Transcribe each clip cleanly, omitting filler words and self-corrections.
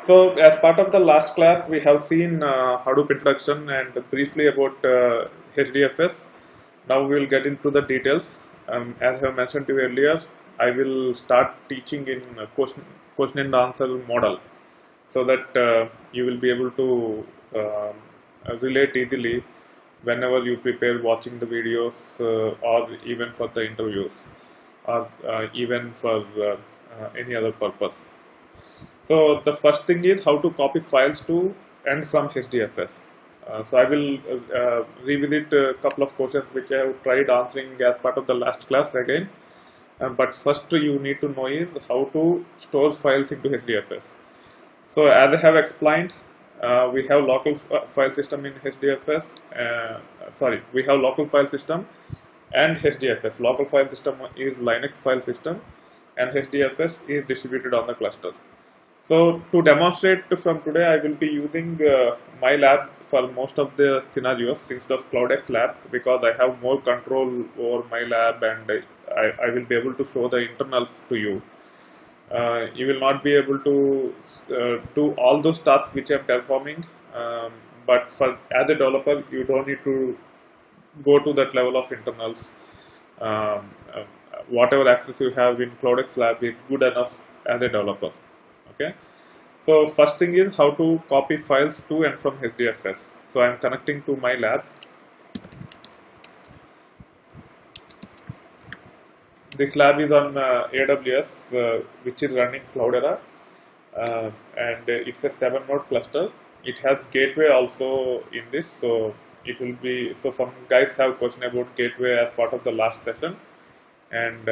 So as part of the last class, we have seen Hadoop introduction and briefly about HDFS. Now we will get into the details. As I have mentioned to you earlier, I will start teaching in question and answer model, so that you will be able to relate easily whenever you prepare watching the videos, or even for the interviews, or even for any other purpose. So the first thing is how to copy files to and from HDFS. So I will revisit a couple of questions which I have tried answering as part of the last class again. But first you need to know is how to store files into HDFS. So as I have explained, we have local file system in HDFS. We have local file system and HDFS. Local file system is Linux file system, and HDFS is distributed on the cluster. So to demonstrate from today, I will be using my lab for most of the scenarios instead of CloudX lab, because I have more control over my lab, and I will be able to show the internals to you. You will not be able to do all those tasks which I am performing, but as a developer, you don't need to go to that level of internals. Whatever access you have in CloudX lab is good enough as a developer. Okay, so first thing is how to copy files to and from HDFS. So I am connecting to my lab. This lab is on AWS, which is running Cloudera, and it's a 7-node cluster. It has gateway also in this, so it will be. So some guys have question about gateway as part of the last session, and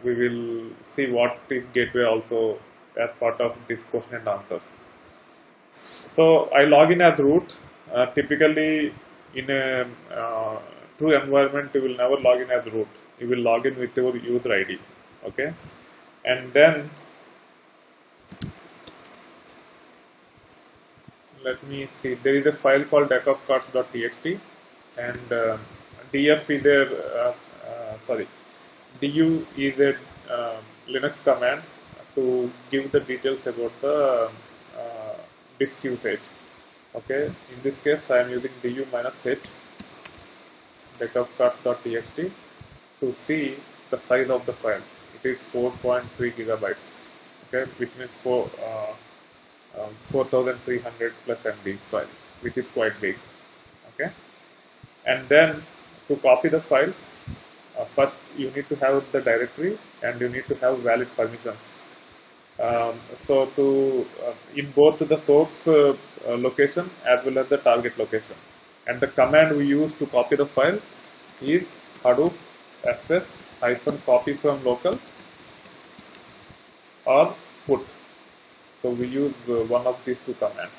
we will see what is gateway also as part of this question and answers. So I log in as root. Typically in a true environment, you will never log in as root. You will log in with your user ID. Okay, and then let me see. There is a file called deckofcards.txt, and df is a du is a Linux command to give the details about the disk usage. Okay, in this case I am using du -h deckofcards.txt to see the size of the file. It is 4.3 gigabytes. Okay, which means 4,300 plus MB file, which is quite big. Okay, and then to copy the files, first you need to have the directory and you need to have valid permissions. So to in both the source location as well as the target location, and the command we use to copy the file is Hadoop fs -copy from local or put. So we use one of these two commands.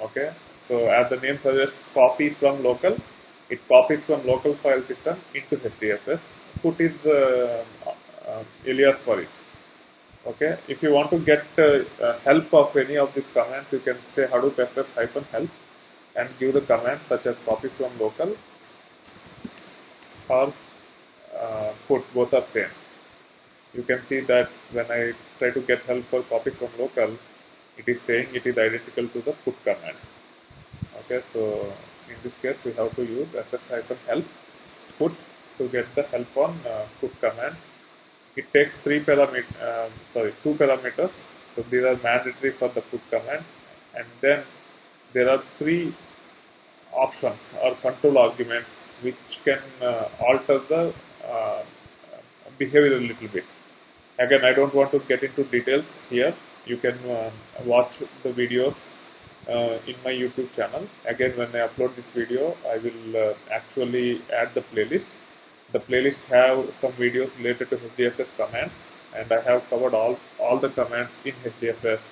Okay, so as the name suggests, copy from local, it copies from local file system into HDFS. Put is alias for it. Okay, if you want to get help of any of these commands, you can say Hadoop fs -help and give the command such as copy from local or put. Both are same. You can see that when I try to get help for copy from local, it is saying it is identical to the put command. Okay, so in this case we have to use fs -help put to get the help on put command. It takes two parameters. So these are mandatory for the put command, and then there are 3 options or control arguments which can alter the behavior a little bit. Again, I don't want to get into details here. You can watch the videos in my YouTube channel. Again, when I upload this video, I will actually add the playlist. The playlist have some videos related to HDFS commands, and I have covered all the commands in HDFS,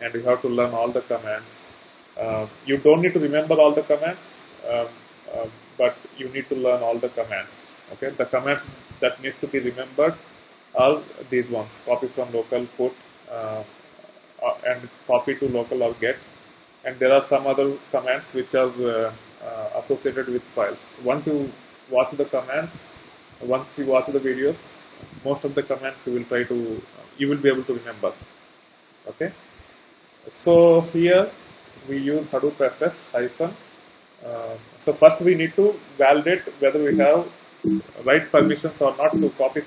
and you have to learn all the commands. You don't need to remember all the commands, but you need to learn all the commands. Okay, the commands that needs to be remembered are these ones: copy from local, put, and copy to local or get. And there are some other commands which are associated with files. Once you watch the commands, once you watch the videos, most of the commands you will be able to remember. Okay, So here we use Hadoop FS hyphen. So first we need to validate whether we have write permissions or not to copy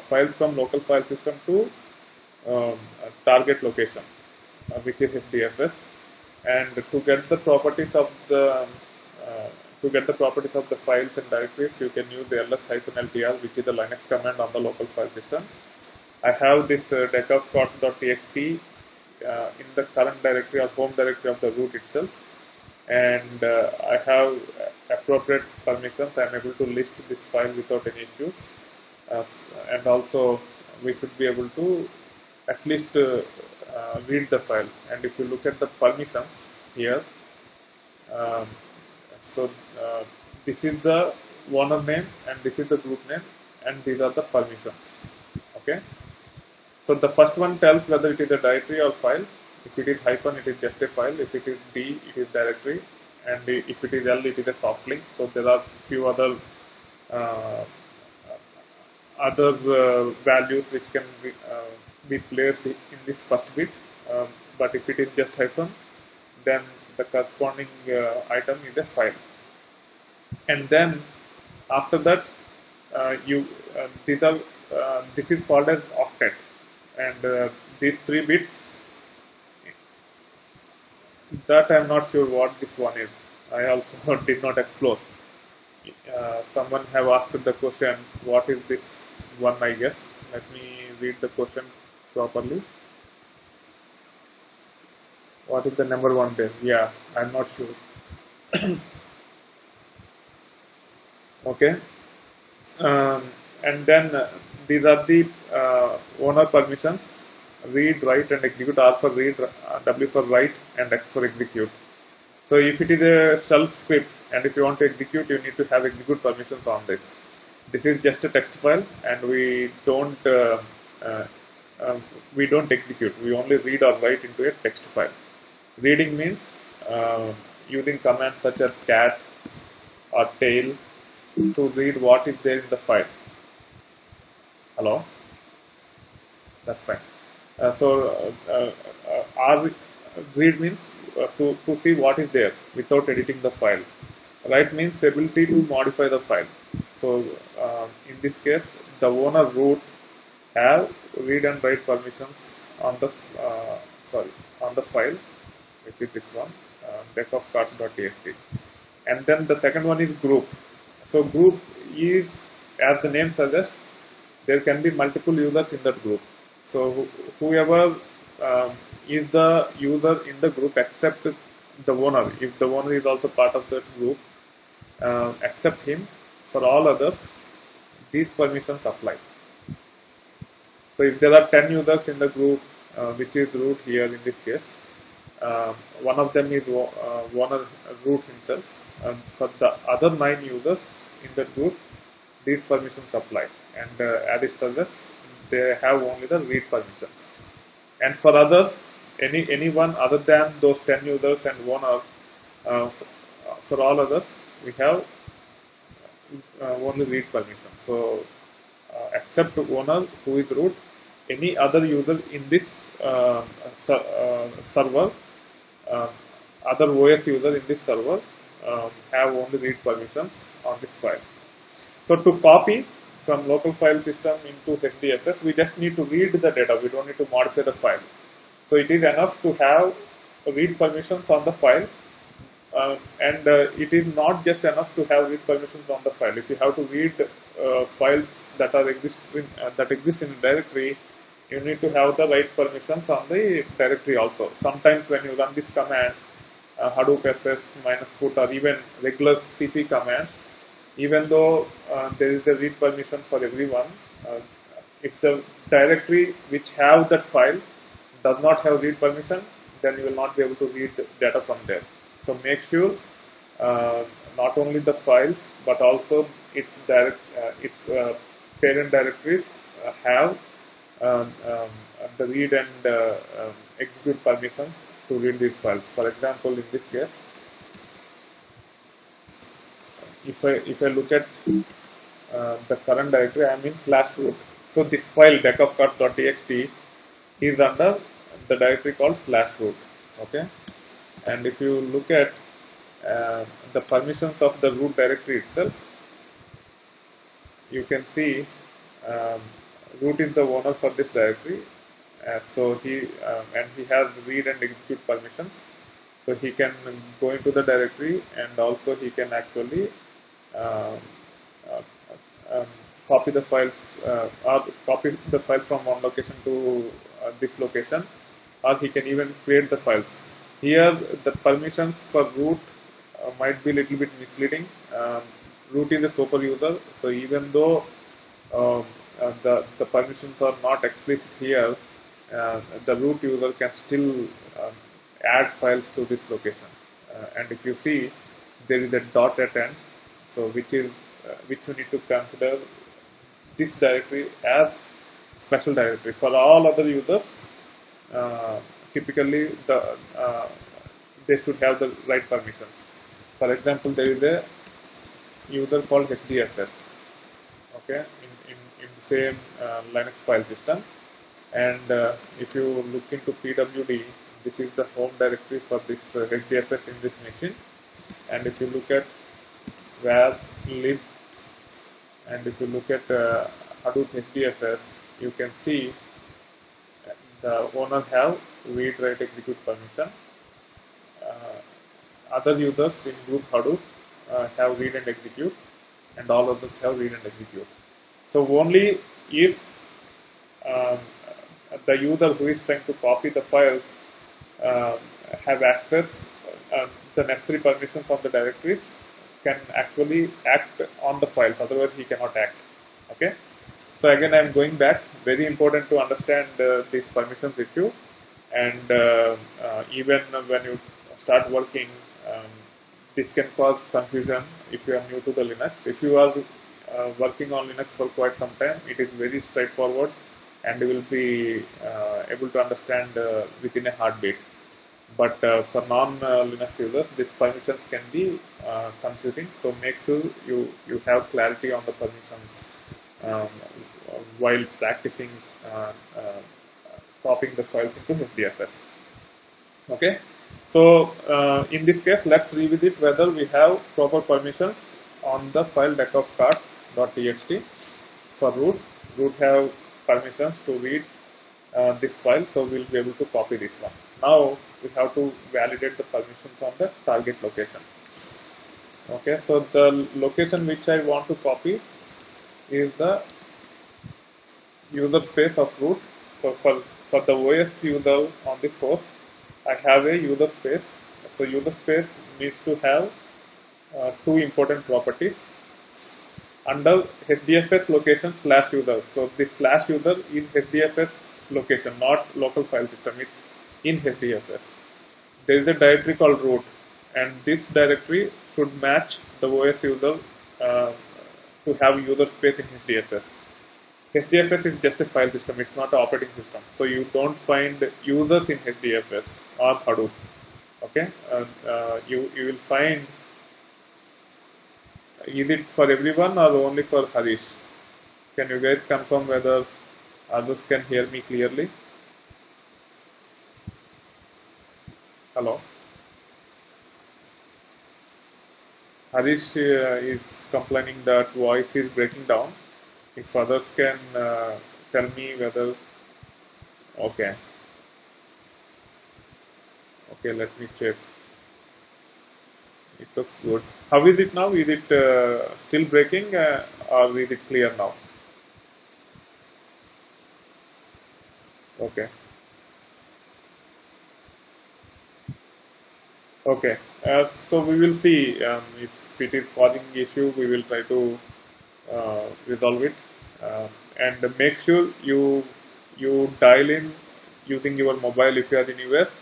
files from local file system to target location, which is HDFS. And to get the properties of the files and directories, you can use the ls-ltr, which is the Linux command on the local file system. I have this deck.txt in the current directory or home directory of the root itself, and I have appropriate permissions. I am able to list this file without any issues, and also we should be able to at least read the file. And if you look at the permissions here, this is the owner name and this is the group name, and these are the permissions. Okay. So the first one tells whether it is a directory or file. If it is hyphen, it is just a file. If it is D, it is directory, and if it is L, it is a soft link. So there are few other values which can be placed in this first bit. But if it is just hyphen, then the corresponding item is a file. And then after that, this is called as octet. And these 3 bits, that I am not sure what this one is. I also did not explore. Someone have asked the question, what is this one, I guess. Let me read the question properly. What is the number 1 there? Yeah, I am not sure. Okay. And then these are the owner permissions: read, write, and execute. R for read, W for write, and X for execute. So if it is a shell script and if you want to execute, you need to have execute permissions on this. This is just a text file, and we don't execute. We only read or write into a text file. Reading means using commands such as cat or tail to read what is there in the file. Hello? That's fine. R read means to see what is there without editing the file. Write means ability to modify the file. So in this case, the owner root have read and write permissions on the file, which is this one, deck.txt. And then the second one is group. So group is, as the name suggests, there can be multiple users in that group. So whoever is the user in the group except the owner, if the owner is also part of that group, except him, for all others, these permissions apply. So if there are 10 users in the group, which is root here in this case, one of them is owner root himself, and for the other 9 users in that group, these permissions apply. And as it suggests, they have only the read permissions. And for others, anyone other than those 10 users and owner, for all others, we have only read permission. So except owner who is root, any other user in this server, other OS user in this server have only read permissions on this file. So to copy from local file system into HDFS, we just need to read the data. We don't need to modify the file. So it is enough to have read permissions on the file, and it is not just enough to have read permissions on the file. If you have to read files that exist in directory, you need to have the write permissions on the directory also. Sometimes when you run this command, Hadoop FS -put or even regular CP commands, even though there is a read permission for everyone, if the directory which have that file does not have read permission, then you will not be able to read data from there. So make sure not only the files but also its parent directories have the read and execute permissions to read these files. For example, in this case, if I look at the current directory, I am in /root. So this file deck.txt is under the directory called /root. Okay, and if you look at the permissions of the root directory itself, you can see um, root is the owner for this directory, so he has read and execute permissions, so he can go into the directory, and also he can actually uh, uh, um, copy the files or copy the files from one location to this location, or he can even create the files. Here the permissions for root might be a little bit misleading. Root is a super user, so even though the permissions are not explicit here, the root user can still add files to this location. And if you see, there is a dot at end, so which you need to consider this directory as special directory. For all other users, typically they should have the right permissions. For example, there is a user called HDFS, okay, in the same Linux file system, and if you look into PWD, this is the home directory for this HDFS in this machine, and if you look at var lib, and if you look at Hadoop HDFS, you can see the owner have read, write, execute permission. Other users in group Hadoop have read and execute, and all others have read and execute. So only if um, the user who is trying to copy the files have access the necessary permission from the directories, can actually act on the files, otherwise he cannot act. Okay, so again I am going back, very important to understand this permissions issue, and even when you start working, this can cause confusion if you are new to the Linux. If you are working on Linux for quite some time, it is very straightforward, and you will be able to understand within a heartbeat. But for non-Linux users, these permissions can be confusing. So make sure you have clarity on the permissions um, while practicing copying the files into HDFS. Okay. So in this case, let's revisit whether we have proper permissions on the file deck of cards.txt for root. Root have permissions to read this file, so we'll be able to copy this one. Now we have to validate the permissions on the target location. Okay, so the location which I want to copy is the user space of root. So for the OS user on this host, I have a user space. So user space needs to have two important properties. Under HDFS location /user. So this /user is HDFS location, not local file system. It's in HDFS. There is a directory called root, and this directory should match the OS user to have user space in HDFS. HDFS is just a file system, it's not an operating system. So you don't find users in HDFS or Hadoop. Okay, you will find, is it for everyone or only for Harish? Can you guys confirm whether others can hear me clearly? Hello? Harish is complaining that voice is breaking down. If others can tell me whether, okay. Okay, let me check. It looks good. How is it now? Is it still breaking or is it clear now? Okay. Okay. So we will see if it is causing issue. We will try to resolve it, and make sure you dial in using your mobile. If you are in US,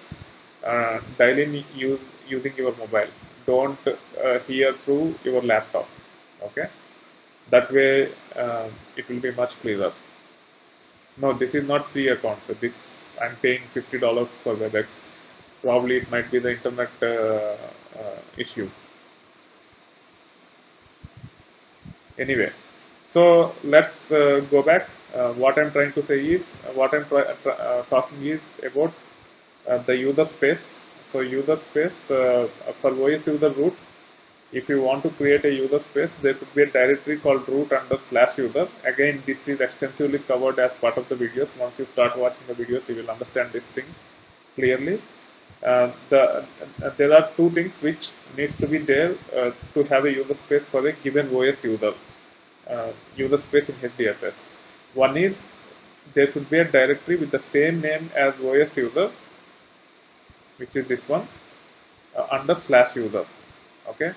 dial in using your mobile. Don't hear through your laptop. Okay, that way it will be much clearer. No, this is not free account. So this I'm paying $50 for WebEx. Probably it might be the internet issue. Anyway, so let's go back. What I'm trying to say is, what I'm talking is about the user space. So user space for OS user root, if you want to create a user space, there could be a directory called root_user. Again, this is extensively covered as part of the videos. Once you start watching the videos, you will understand this thing clearly. There are two things which needs to be there to have a user space for a given OS user. User space in HDFS. One is there should be a directory with the same name as OS user, which is this one, under /user. Okay.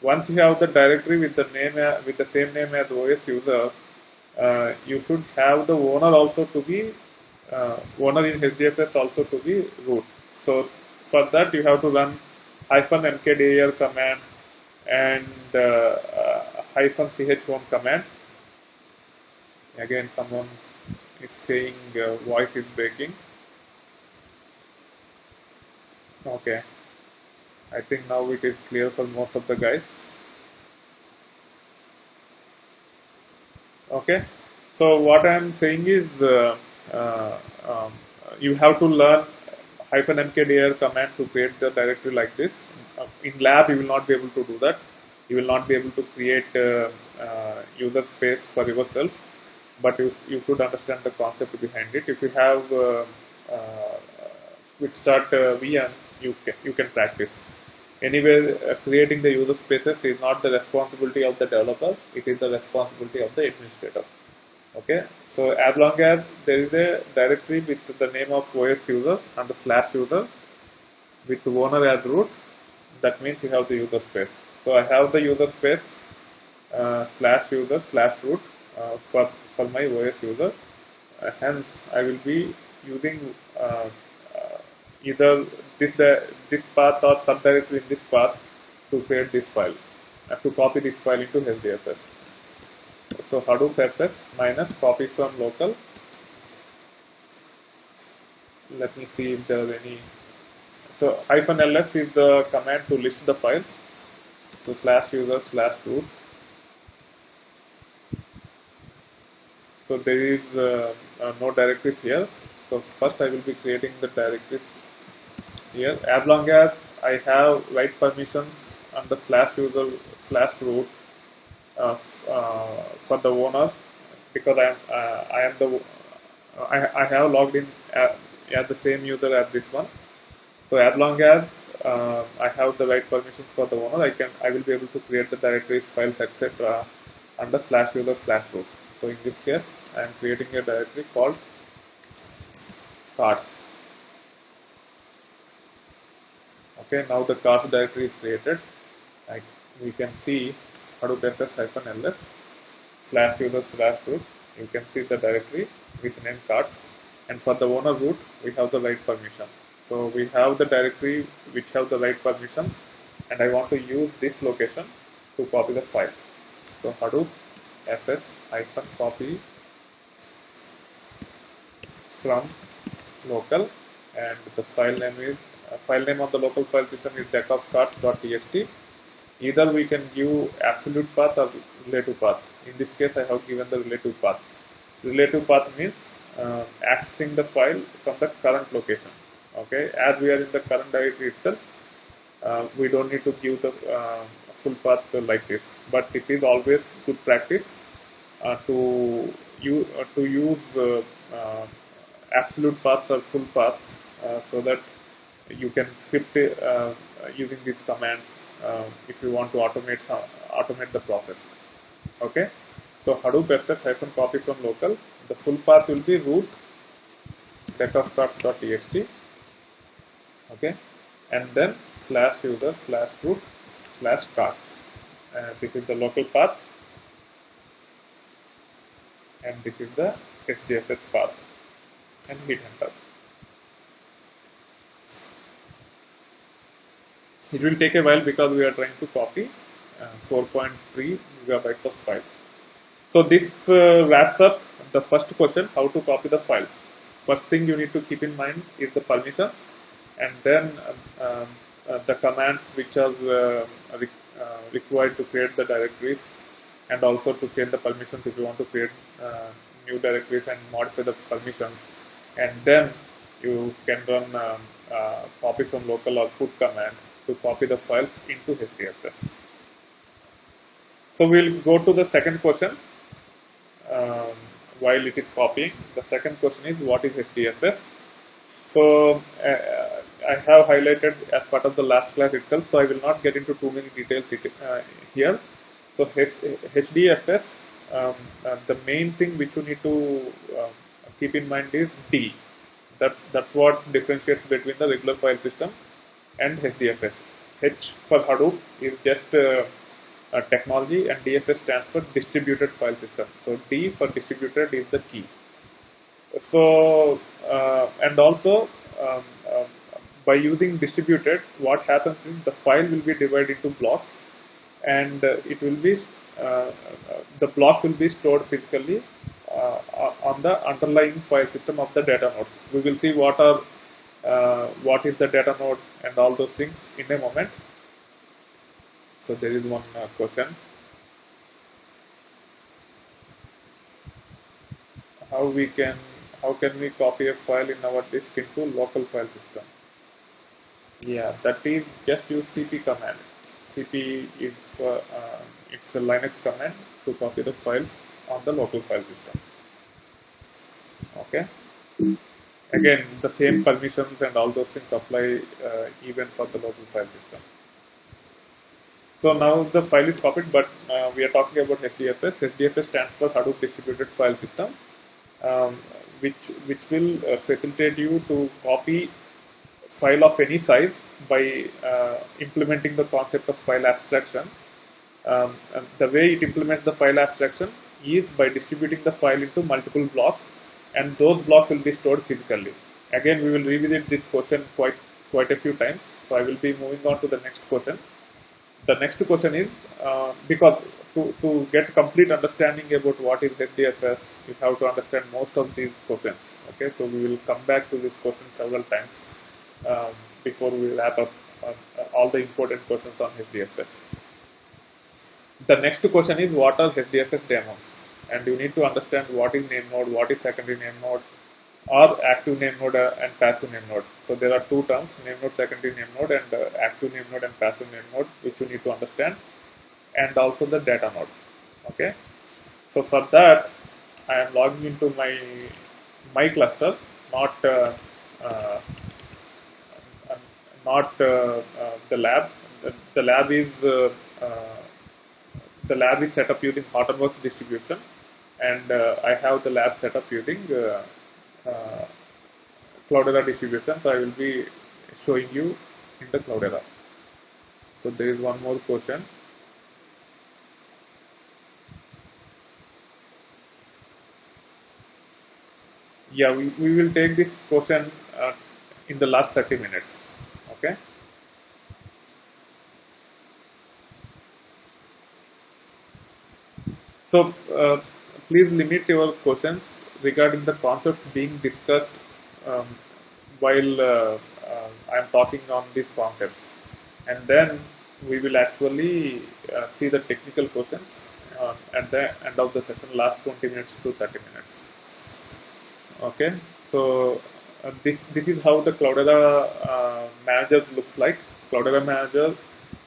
Once you have the directory with the name with the same name as OS user, you should have the owner also to be owner in HDFS also to be root. So for that you have to run -mkdir command and -chhome command. Again, someone is saying voice is breaking. Okay, I think now it is clear for most of the guys. Okay, so what I am saying is you have to learn -mkdir command to create the directory like this. In lab, you will not be able to do that. You will not be able to create user space for yourself, but you should understand the concept behind it. If you have quick start VM, you can practice. Anyway, creating the user spaces is not the responsibility of the developer, it is the responsibility of the administrator. Okay, so as long as there is a directory with the name of OS user under /user with the owner as root, that means you have the user space. So I have the user space /user/root for my OS user. Hence, I will be using either this path or subdirectory in this path to create this file, to copy this file into HDFS. So Hadoop fs minus copy from local. Let me see if there are any. So -ls is the command to list the files. So /user/root. So there is no directories here. So first I will be creating the directories here. As long as I have write permissions under /user/root for the owner, because I have logged in as the same user as this one. So as long as I have the right permissions for the owner, I will be able to create the directories, files, etc. under /user/root. So in this case, I am creating a directory called cards. Okay, now the cards directory is created. We can see Hadoop fs -ls /user/root. You can see the directory with name cards, and for the owner root we have the right permission. So we have the directory which have the right permissions, and I want to use this location to copy the file. So Hadoop fs -copy from local, and the file name is file name of the local file system is deck_of_cards.txt. Either we can give absolute path or relative path. In this case, I have given the relative path. Relative path means accessing the file from the current location. Okay, as we are in the current directory itself, we don't need to give the full path like this. But it is always good practice to use absolute paths or full paths so that you can script using these commands if you want to automate the process. Okay, so Hadoop fs -copy from local. The full path will be root deck_of_cards.txt. Okay, and then /user/root/cards. This is the local path, and this is the HDFS path, and hit enter. It will take a while because we are trying to copy 4.3 gigabytes of file. So this wraps up the first question, how to copy the files. First thing you need to keep in mind is the permissions, and then the commands which are required to create the directories, and also to change the permissions if you want to create new directories and modify the permissions. And then you can run copy from local or put command to copy the files into HDFS. So we'll go to the second question. Um, while it is copying, the second question is what is HDFS? So I have highlighted as part of the last class itself, so I will not get into too many details here. So HDFS, the main thing which you need to keep in mind is D. That's what differentiates between the regular file system and HDFS. H for Hadoop is just technology, and DFS stands for distributed file system. So D for distributed is the key. So and also by using distributed, what happens is the file will be divided into blocks, and it will be the blocks will be stored physically on the underlying file system of the data nodes. We will see what is the data node and all those things in a moment. So there is one question: how can we copy a file in our disk into local file system? Yeah, that is just use cp command. Cp is it's a Linux command to copy the files on the local file system. Okay. Again, the same permissions and all those things apply even for the local file system. So now the file is copied, but we are talking about HDFS. HDFS stands for Hadoop Distributed File System, which will facilitate you to copy file of any size by implementing the concept of file abstraction. And the way it implements the file abstraction is by distributing the file into multiple blocks, and those blocks will be stored physically. Again, we will revisit this question quite a few times, so I will be moving on to the next question. The next question is, because to get complete understanding about what is HDFS, you have to understand most of these questions. Okay, so we will come back to this question several times before we wrap up all the important questions on HDFS. The next question is, what are HDFS daemons? And you need to understand what is name node, what is secondary name node, or active name node and passive name node. So there are two terms, name node, secondary name node, and active name node and passive name node, which you need to understand, and also the data node. Okay. So for that, I am logging into my cluster, not the lab. The lab is set up using Hortonworks distribution, and I have the lab set up using Cloudera distribution. So I will be showing you in the Cloudera. So there is one more question. Yeah, we will take this question in the last 30 minutes. Okay. So please limit your questions regarding the concepts being discussed while I am talking on these concepts, and then we will actually see the technical questions at the end of the session, last 20 minutes to 30 minutes. Okay, so this is how the Cloudera manager looks like. Cloudera manager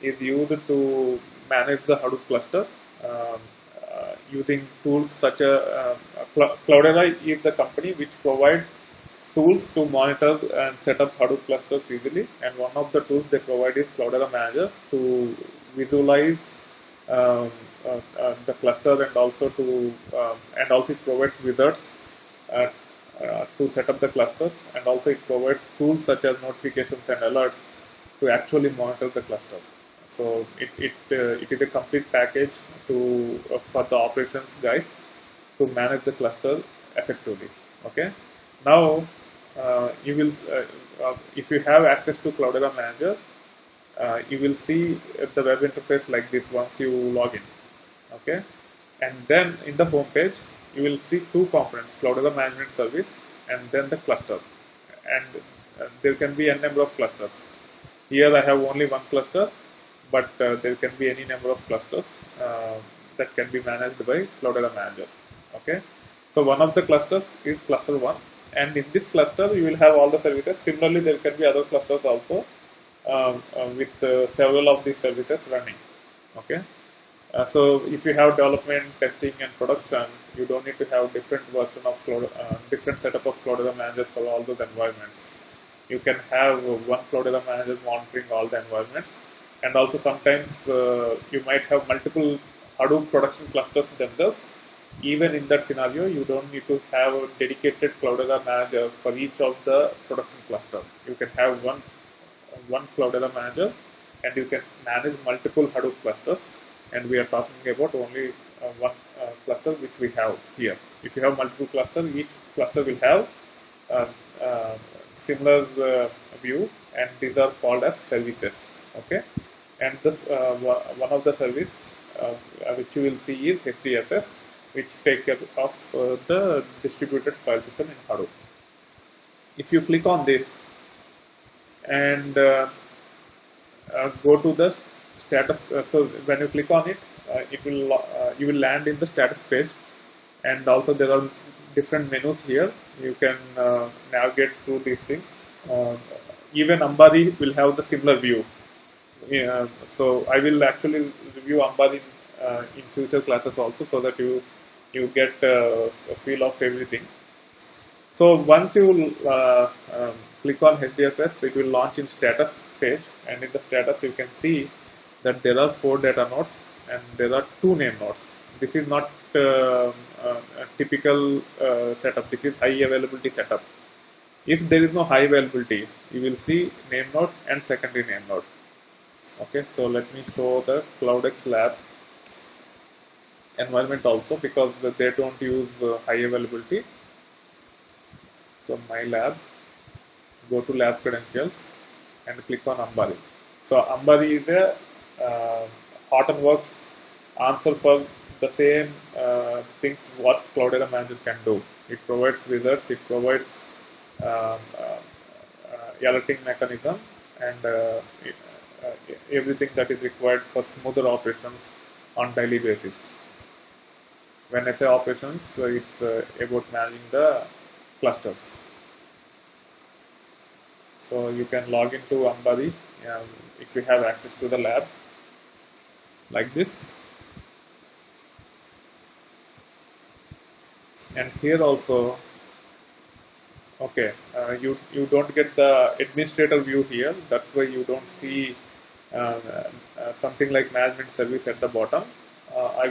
is used to manage the Hadoop cluster using tools such as Cloudera is the company which provides tools to monitor and set up Hadoop clusters easily, and one of the tools they provide is Cloudera Manager to visualize the cluster, and also it provides wizards to set up the clusters, and also it provides tools such as notifications and alerts to actually monitor the cluster. So it is a complete package for the operations guys to manage the cluster effectively. Okay. Now you will if you have access to Cloudera Manager, you will see the web interface like this once you log in. Okay, and then in the home page you will see two components: Cloudera Management Service and then the cluster. And there can be a number of clusters. Here I have only one cluster, but there can be any number of clusters that can be managed by Cloudera Manager. Okay, so one of the clusters is cluster 1, and in this cluster you will have all the services. Similarly, there can be other clusters also with several of these services running. Okay. So if you have development, testing, and production, you don't need to have different version of different setup of Cloudera managers for all those environments. You can have one Cloudera manager monitoring all the environments, and also sometimes you might have multiple Hadoop production clusters themselves. Even in that scenario, you don't need to have a dedicated Cloudera manager for each of the production cluster. You can have one Cloudera manager, and you can manage multiple Hadoop clusters. And we are talking about only one cluster which we have here. If you have multiple clusters, each cluster will have similar view, and these are called as services. Okay, and this one of the service which you will see is HDFS, which take care of the distributed file system in Hadoop. If you click on this and go to the status, so when you click on it, it will you will land in the status page, and also there are different menus here. You can navigate through these things. Even Ambari will have the similar view. So I will actually review Ambari in future classes also, so that you get a feel of everything. So once you click on HDFS, it will launch in status page, and in the status you can see that there are 4 data nodes and there are 2 name nodes. This is not a typical setup. This is high availability setup. If there is no high availability, you will see name node and secondary name node. Okay, so let me show the CloudX lab environment also, because they don't use high availability. So my lab, go to lab credentials and click on Ambari. So Ambari is a Hortonworks answer for the same things what Cloudera Manager can do. It provides wizards, it provides alerting mechanism, and everything that is required for smoother operations on daily basis. When I say operations, it's about managing the clusters. So you can log into Ambari if you have access to the lab, like this. And here also, okay, you don't get the administrator view here. That's why you don't see something like management service at the bottom. I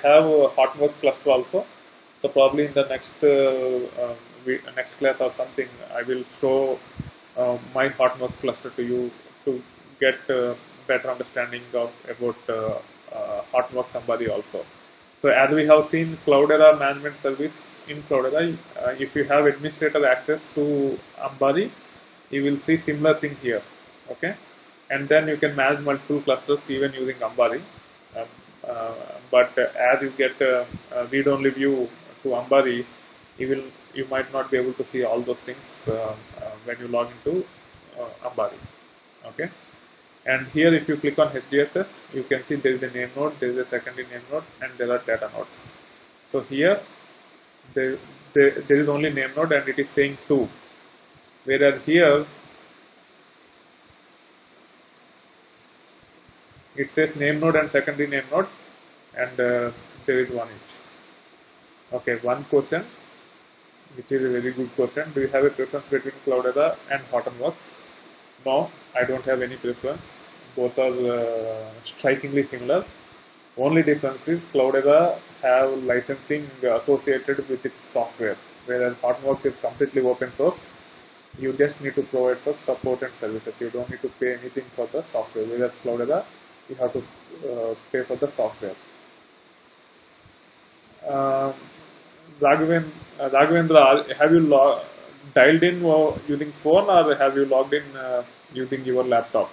have a Hortonworks cluster also. So probably in the next class or something, I will show my Hortonworks cluster to you to get better understanding of about Hortonworks Ambari also. So as we have seen Cloudera management service in Cloudera, if you have administrator access to Ambari, you will see similar thing here. Okay, and then you can manage multiple clusters even using Ambari. But as you get a read-only view to Ambari, you might not be able to see all those things when you log into Ambari. Okay, and here if you click on HDFS, you can see there is a name node, there is a secondary name node, and there are data nodes. So here there is only name node and it is saying 2, whereas here it says name node and secondary name node, and there is 1 each. Okay, one question, which is a very good question. Do you have a preference between Cloudera and Hortonworks? No, I don't have any preference. Both are strikingly similar. Only difference is Cloudera have licensing associated with its software, whereas Hortonworks is completely open source. You just need to provide for support and services. You don't need to pay anything for the software, whereas Cloudera, you have to pay for the software. Raghavendra, have you dialed in using phone, or have you logged in using your laptop?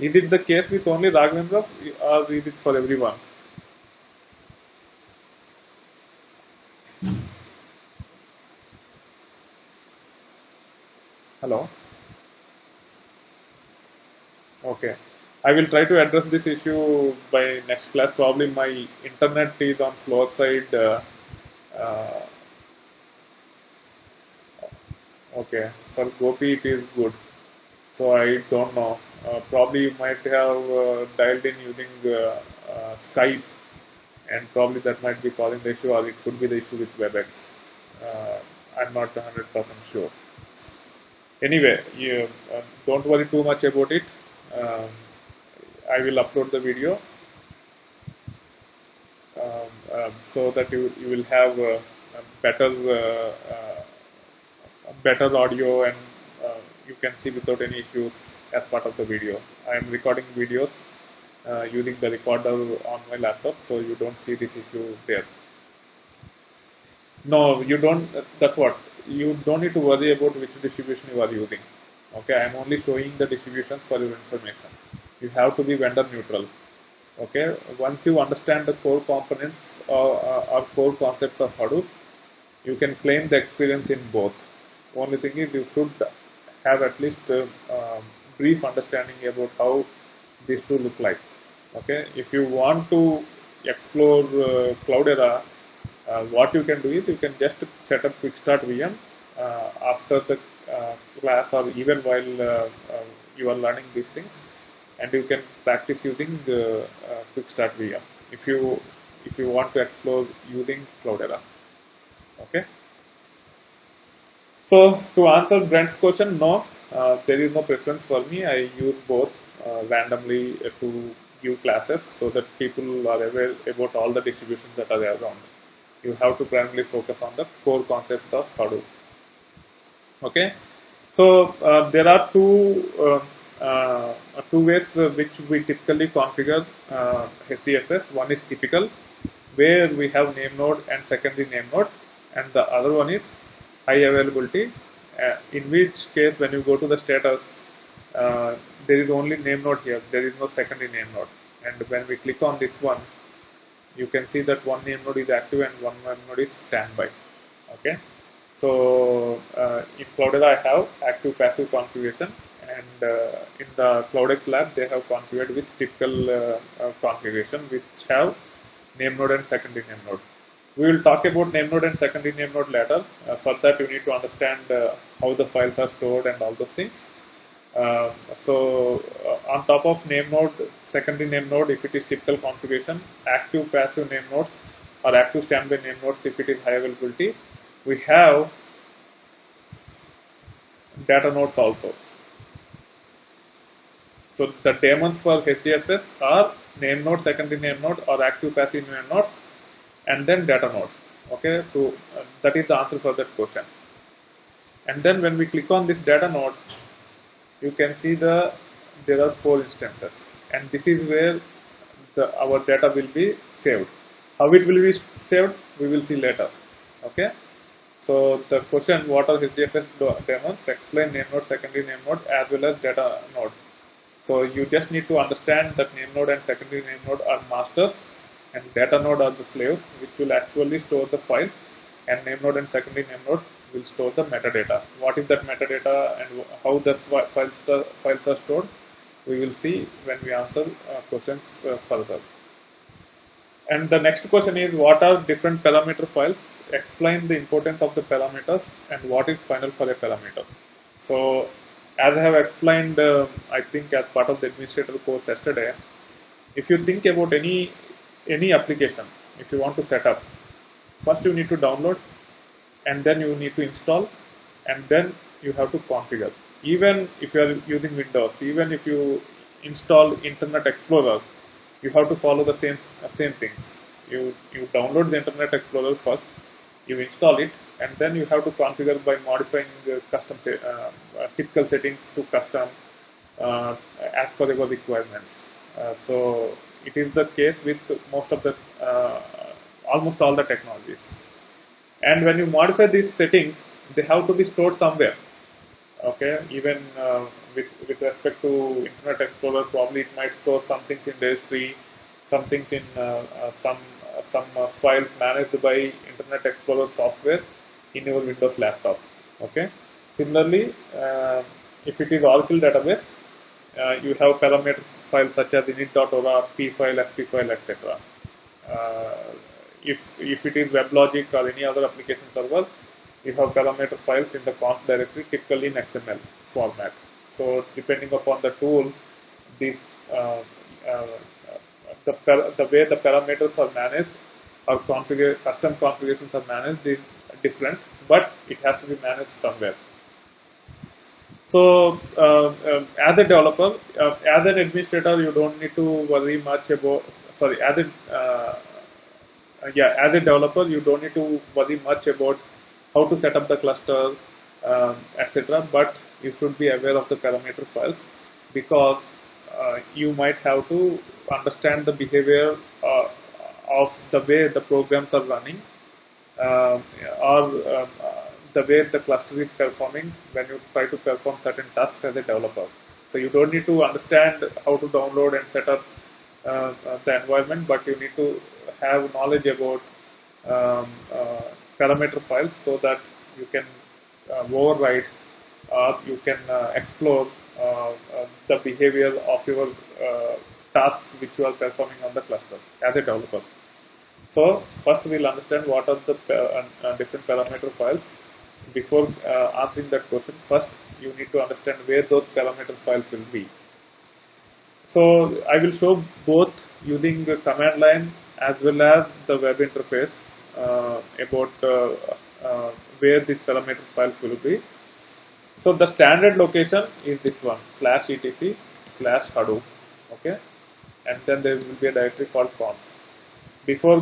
Is it the case with only Raghavendra, or is it for everyone? Hello? Okay. I will try to address this issue by next class. Probably my internet is on slower side Okay, for Gopi it is good. So I don't know. Probably you might have dialed in using Skype, and probably that might be causing the issue, or it could be the issue with WebEx. I'm not 100% sure. Anyway, you don't worry too much about it. Um, I will upload the video so that you will have better audio, and you can see without any issues as part of the video. I am recording videos using the recorder on my laptop, so you don't see this issue there. No, you don't. That's what. You don't need to worry about which distribution you are using. Okay, I am only showing the distributions for your information. You have to be vendor neutral. Okay, once you understand the core components or core concepts of Hadoop, you can claim the experience in both. Only thing is you should have at least brief understanding about how these two look like. Okay, if you want to explore Cloudera, what you can do is you can just set up Quick Start VM after the class, or even while you are learning these things, and you can practice using the Quick Start VM if you want to explore using Cloudera. Okay. So to answer Brent's question, no, there is no preference for me. I use both randomly to give classes so that people are aware about all the distributions that are around. You have to primarily focus on the core concepts of Hadoop. Okay, so there are two ways which we typically configure HDFS. One is typical, where we have name node and secondary name node, and the other one is high availability, in which case when you go to the status, there is only name node here, there is no secondary name node, and when we click on this one, you can see that one name node is active and one name node is standby. Okay, so in Cloudera I have active passive configuration, and in the CloudX lab they have configured with typical configuration, which have name node and secondary name node. We will talk about name node and secondary name node later. For that you need to understand how the files are stored and all those things. On top of name node, secondary name node, if it is typical configuration, active passive name nodes or active standby name nodes if it is high availability, we have data nodes also. So the daemons for HDFS are name node, secondary name node, or active passive name nodes, and then data node. Okay, so that is the answer for that question. And then when we click on this data node, you can see there are 4 instances, and this is where our data will be saved. How it will be saved, we will see later. Okay, so the question, what are HDFS daemons? Explain name node, secondary name node, as well as data node. So you just need to understand that name node and secondary name node are masters, and data node are the slaves, which will actually store the files, and name node and secondary name node will store the metadata. What is that metadata and how the files are stored, we will see when we answer questions further. And the next question is, what are different parameter files? Explain the importance of the parameters and what is final for a parameter. So as I have explained, I think as part of the administrator course yesterday, if you think about any application, if you want to set up, first you need to download, and then you need to install, and then you have to configure. Even if you are using Windows, even if you install Internet Explorer, you have to follow the same things. You download the Internet Explorer first, you install it, and then you have to configure by modifying the custom typical settings to custom as per your requirements. So it is the case with most of the almost all the technologies. And when you modify these settings, they have to be stored somewhere. Okay, even with respect to Internet Explorer, probably it might store some things in registry, some things in some files managed by Internet Explorer software in your Windows laptop. Okay. Similarly, if it is Oracle database, you have parameters files such as init.ora, p file, sp file, etc. If it is WebLogic or any other application server, you have parameter files in the conf directory, typically in XML format. So depending upon the tool, these the way the parameters are managed or custom configurations are managed is different, but it has to be managed somewhere. So as a developer, as an administrator, you don't need to worry much about, sorry, as a developer, you don't need to worry much about how to set up the cluster, etc. But you should be aware of the parameter files, because you might have to understand the behavior of the way the programs are running, or the way the cluster is performing when you try to perform certain tasks as a developer. So you don't need to understand how to download and set up the environment, but you need to have knowledge about parameter files so that you can override or you can explore the behavior of your tasks which you are performing on the cluster as a developer. So first we'll understand what are the different parameter files. Before answering that question, first you need to understand where those parameter files will be. So I will show both using the command line as well as the web interface about where these parameter files will be. So the standard location is this one, /etc/Hadoop, okay, and then there will be a directory called conf. Before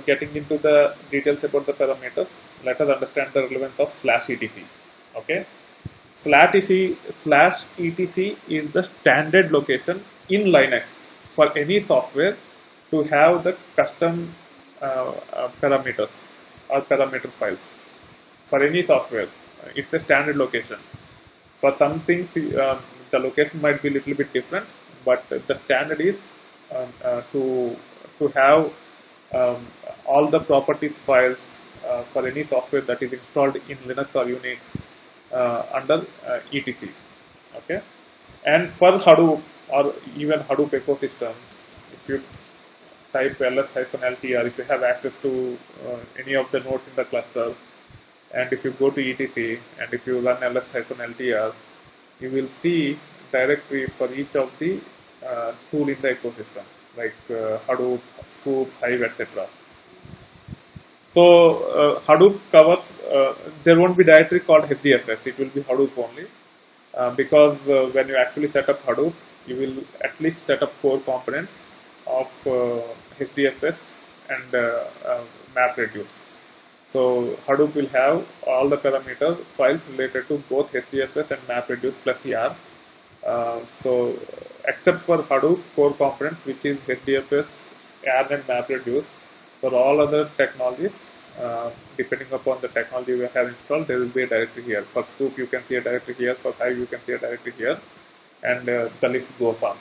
getting into the details about the parameters, let us understand the relevance of /etc. Okay, /etc is the standard location in Linux for any software to have the custom parameters or parameter files. For any software, it's a standard location. For some things, the location might be a little bit different, but the standard is to have all the properties files for any software that is installed in Linux or Unix under etc. Okay, and for Hadoop or even Hadoop ecosystem, if you type ls-ltr, if you have access to any of the nodes in the cluster, and if you go to etc and if you run ls-ltr, you will see directory for each of the tool in the ecosystem, like Hadoop, Scoop, Hive, etc. So Hadoop covers, there won't be directory called HDFS, it will be Hadoop only, because when you actually set up Hadoop, you will at least set up core components of HDFS and MapReduce. So Hadoop will have all the parameter files related to both HDFS and MapReduce plus ER. So except for Hadoop core components, which is HDFS, ER and MapReduce, for all other technologies, depending upon the technology we have installed, there will be a directory here. For Scoop, you can see a directory here. For Hive, you can see a directory here, and the list goes on.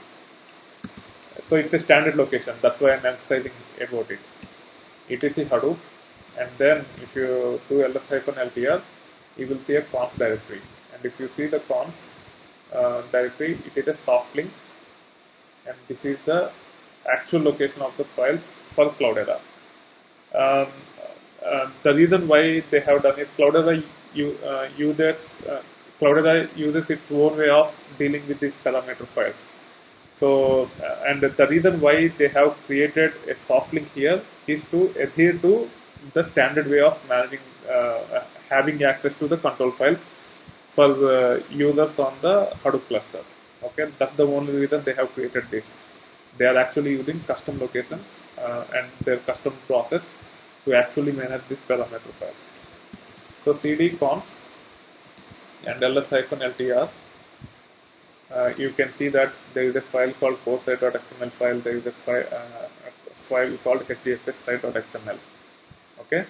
So it's a standard location. That's why I'm emphasizing about it. etc Hadoop, and then if you do ls-ltr, you will see a conf directory. And if you see the conf directory, it is a soft link, and this is the actual location of the files for Cloudera. The reason why they have done is Cloudera uses its own way of dealing with these parameter files. So, and the reason why they have created a soft link here is to adhere to the standard way of managing, having access to the control files for users on the Hadoop cluster. Okay, that's the only reason they have created this. They are actually using custom locations and their custom process to actually manage these parameter files. So cd conf and ls-ltr, you can see that there is a file called coresite.xml file, there is a file called HDFS site.xml. Okay,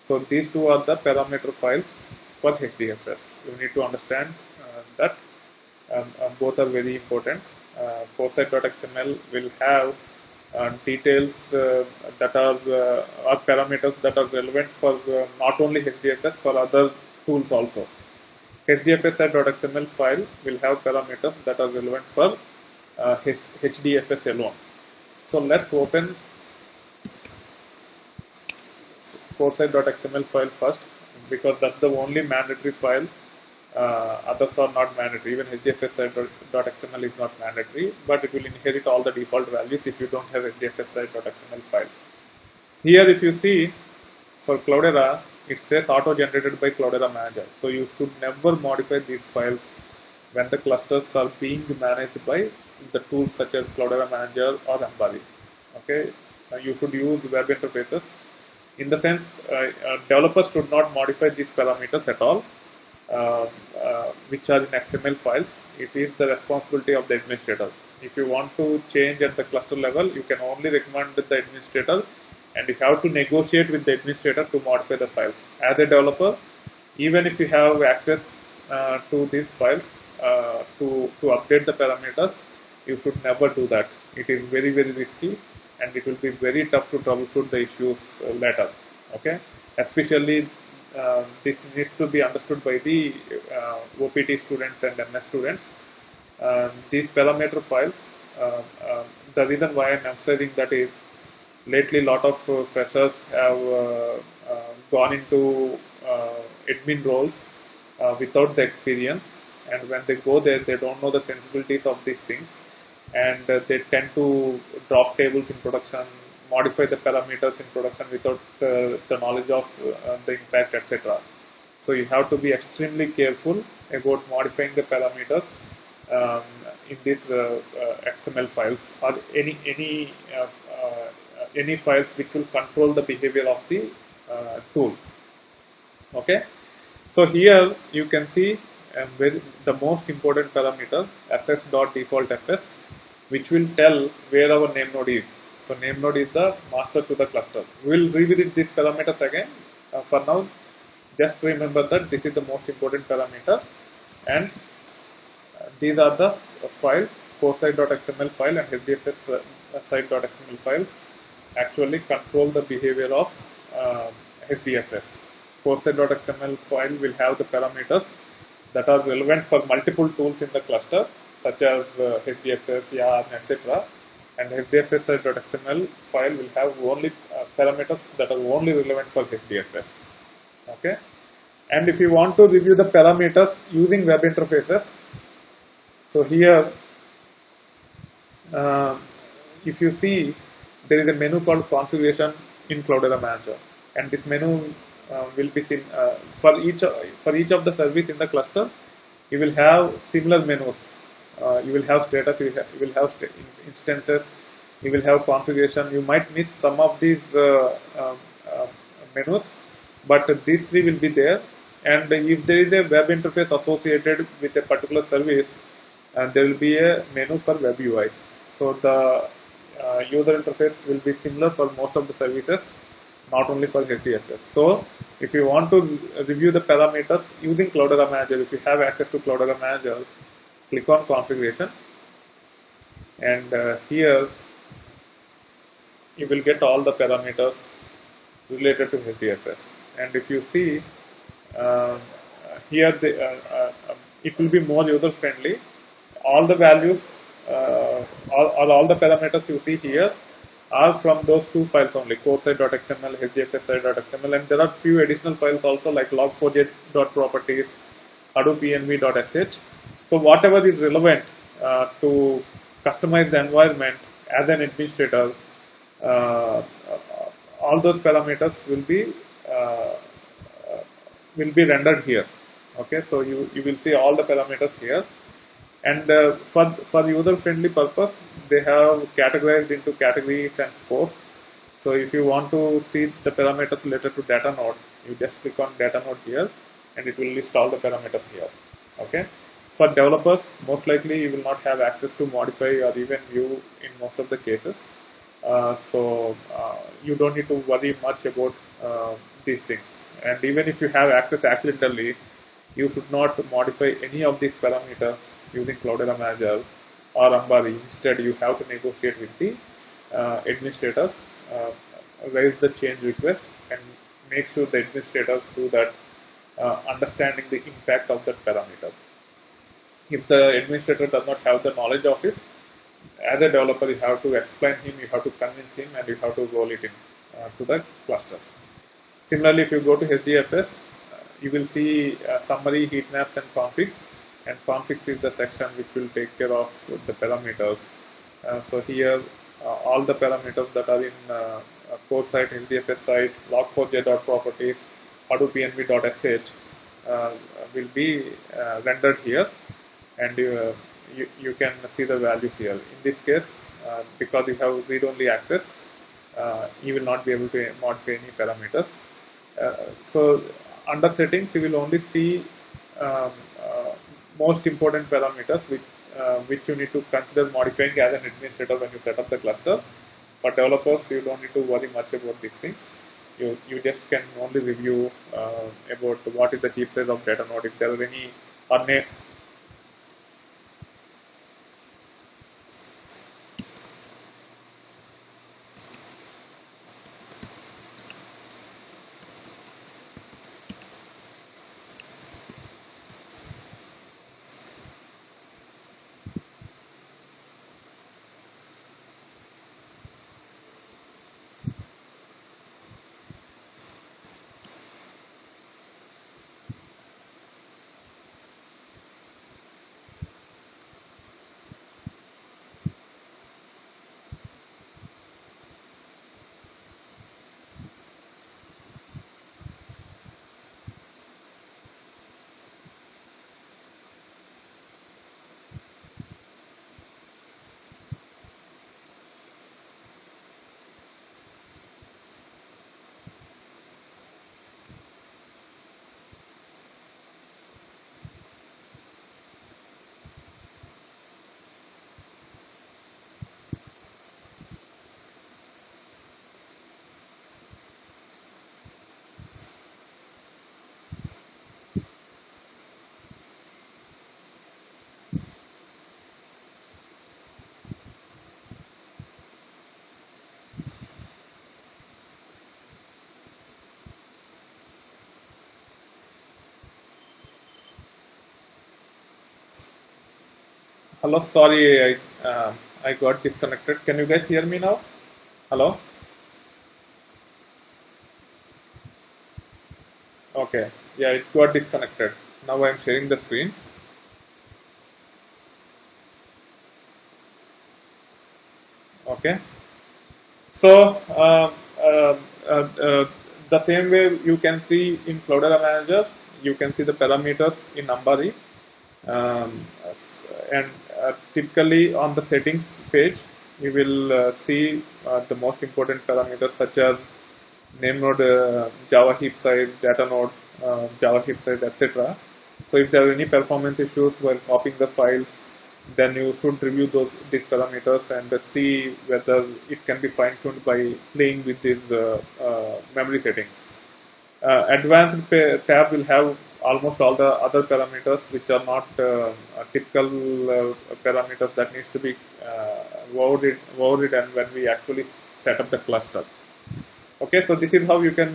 so these two are the parameter files for HDFS. You need to understand that both are very important. Coresite.xml will have details that are parameters that are relevant for not only HDFS, for other tools also. HDFS.xml file will have parameters that are relevant for HDFS alone. So let's open coresite.xml file first. because that's the only mandatory file. Others are not mandatory. Even HDFS.xml is not mandatory, but it will inherit all the default values if you don't have HDFS.xml file. Here, if you see, for Cloudera, it says auto-generated by Cloudera Manager. So you should never modify these files when the clusters are being managed by the tools such as Cloudera Manager or Ambari. Okay, you should use web interfaces. In the sense, developers should not modify these parameters at all, which are in XML files. It is the responsibility of the administrator. If you want to change at the cluster level, you can only recommend the administrator, and you have to negotiate with the administrator to modify the files. As a developer, even if you have access to these files to update the parameters, you should never do that. It is very, very risky, and it will be very tough to troubleshoot the issues later. Okay, especially this needs to be understood by the OPT students and MS students. These parameter files, the reason why I'm emphasizing that is, lately lot of freshers have gone into admin roles without the experience, and when they go there, they don't know the sensibilities of these things, and they tend to drop tables in production, modify the parameters in production without the knowledge of the impact, etc. So you have to be extremely careful about modifying the parameters in these XML files or any files which will control the behavior of the tool. Okay, so here you can see the most important parameter, fs.defaultfs, which will tell where our name node is. So name node is the master to the cluster. We will revisit these parameters again. For now, just remember that this is the most important parameter, and these are the files, coresite.xml file and HDFS site.xml files actually control the behavior of HDFS. Coresite.xml file will have the parameters that are relevant for multiple tools in the cluster, such as HDFS, YARN, etc. And HDFS.xml file will have only parameters that are only relevant for HDFS. Okay, and if you want to review the parameters using web interfaces, so here, if you see, there is a menu called configuration in Cloudera Manager, and this menu will be seen for each of the service in the cluster. You will have similar menus. You will have status, you will have instances, you will have configuration. You might miss some of these menus, but these three will be there. And if there is a web interface associated with a particular service, there will be a menu for web UIs. So the user interface will be similar for most of the services, not only for HDFS. So if you want to review the parameters using Cloudera Manager, if you have access to Cloudera Manager, click on configuration, and here you will get all the parameters related to HDFS. And if you see here, it will be more user friendly. All the values all the parameters you see here are from those two files only, coresite.xml, HDFS.xml, and there are few additional files also like log4j.properties, hadoop So whatever is relevant to customize the environment as an administrator, all those parameters will be rendered here. Okay, so you will see all the parameters here. And for user-friendly purpose, they have categorized into categories and scores. So if you want to see the parameters related to data node, you just click on data node here, and it will list all the parameters here. Okay. For developers, most likely you will not have access to modify or even view in most of the cases. So you don't need to worry much about these things. And even if you have access accidentally, you should not modify any of these parameters using Cloudera Manager or Ambari. Instead, you have to negotiate with the administrators, raise the change request, and make sure the administrators do that, understanding the impact of that parameter. If the administrator does not have the knowledge of it, as a developer, you have to explain him, you have to convince him, and you have to roll it in to the cluster. Similarly, if you go to HDFS, you will see summary, heat maps, and configs. And configs is the section which will take care of the parameters. So here, all the parameters that are in core site, HDFS site, log4j.properties, Hadoop env.sh will be rendered here, and you can see the values here. In this case, because you have read-only access, you will not be able to modify any parameters. So under settings, you will only see most important parameters which you need to consider modifying as an administrator when you set up the cluster. For developers, you don't need to worry much about these things. You just can only review about what is the heap size of data node, if there are any unnamed. Hello, sorry, I got disconnected. Can you guys hear me now? Hello? Okay, yeah, it got disconnected. Now I'm sharing the screen. Okay, so the same way you can see in Cloudera Manager, you can see the parameters in Ambari. And typically on the settings page, you will see the most important parameters such as name node, Java heap size, data node, Java heap size, etc. So if there are any performance issues while copying the files, then you should review these parameters and see whether it can be fine-tuned by playing with these memory settings. Advanced tab will have almost all the other parameters which are not typical parameters that needs to be worded and when we actually set up the cluster. Okay, so this is how you can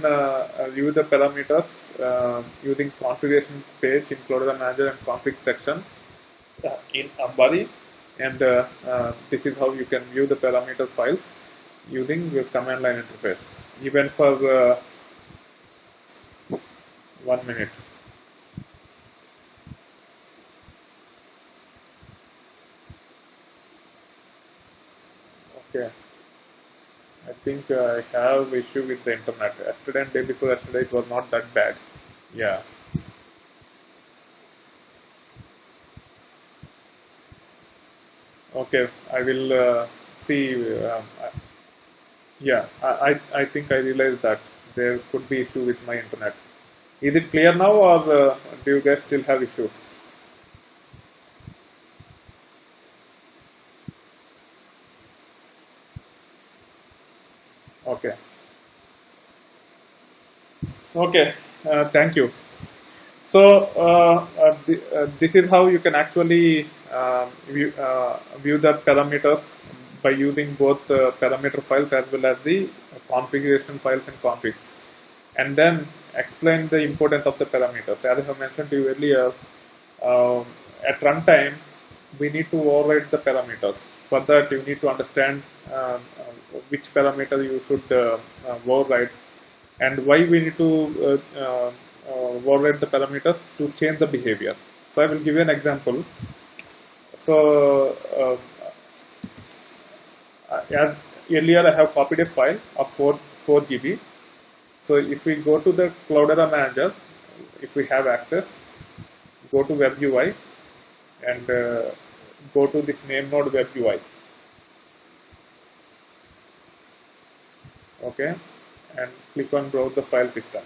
view the parameters using configuration page in Cloudera Manager and config section in Ambari, and this is how you can view the parameter files using your command line interface. Even for 1 minute. Okay, I think I have issue with the internet. Yesterday and day before yesterday it was not that bad. Yeah. Okay, I will see. Yeah, I think I realized that there could be issue with my internet. Is it clear now, or do you guys still have issues? Okay. Okay, thank you. So this is how you can actually view the parameters by using both parameter files as well as the configuration files and configs, and then explain the importance of the parameters. As I have mentioned to you earlier, at runtime we need to override the parameters. For that you need to understand which parameter you should override and why we need to override the parameters to change the behavior. So I will give you an example. So as earlier I have copied a file of 4 GB. So if we go to the Cloudera manager, if we have access, go to web UI and go to this name node web UI. Okay, and click on browse the file system.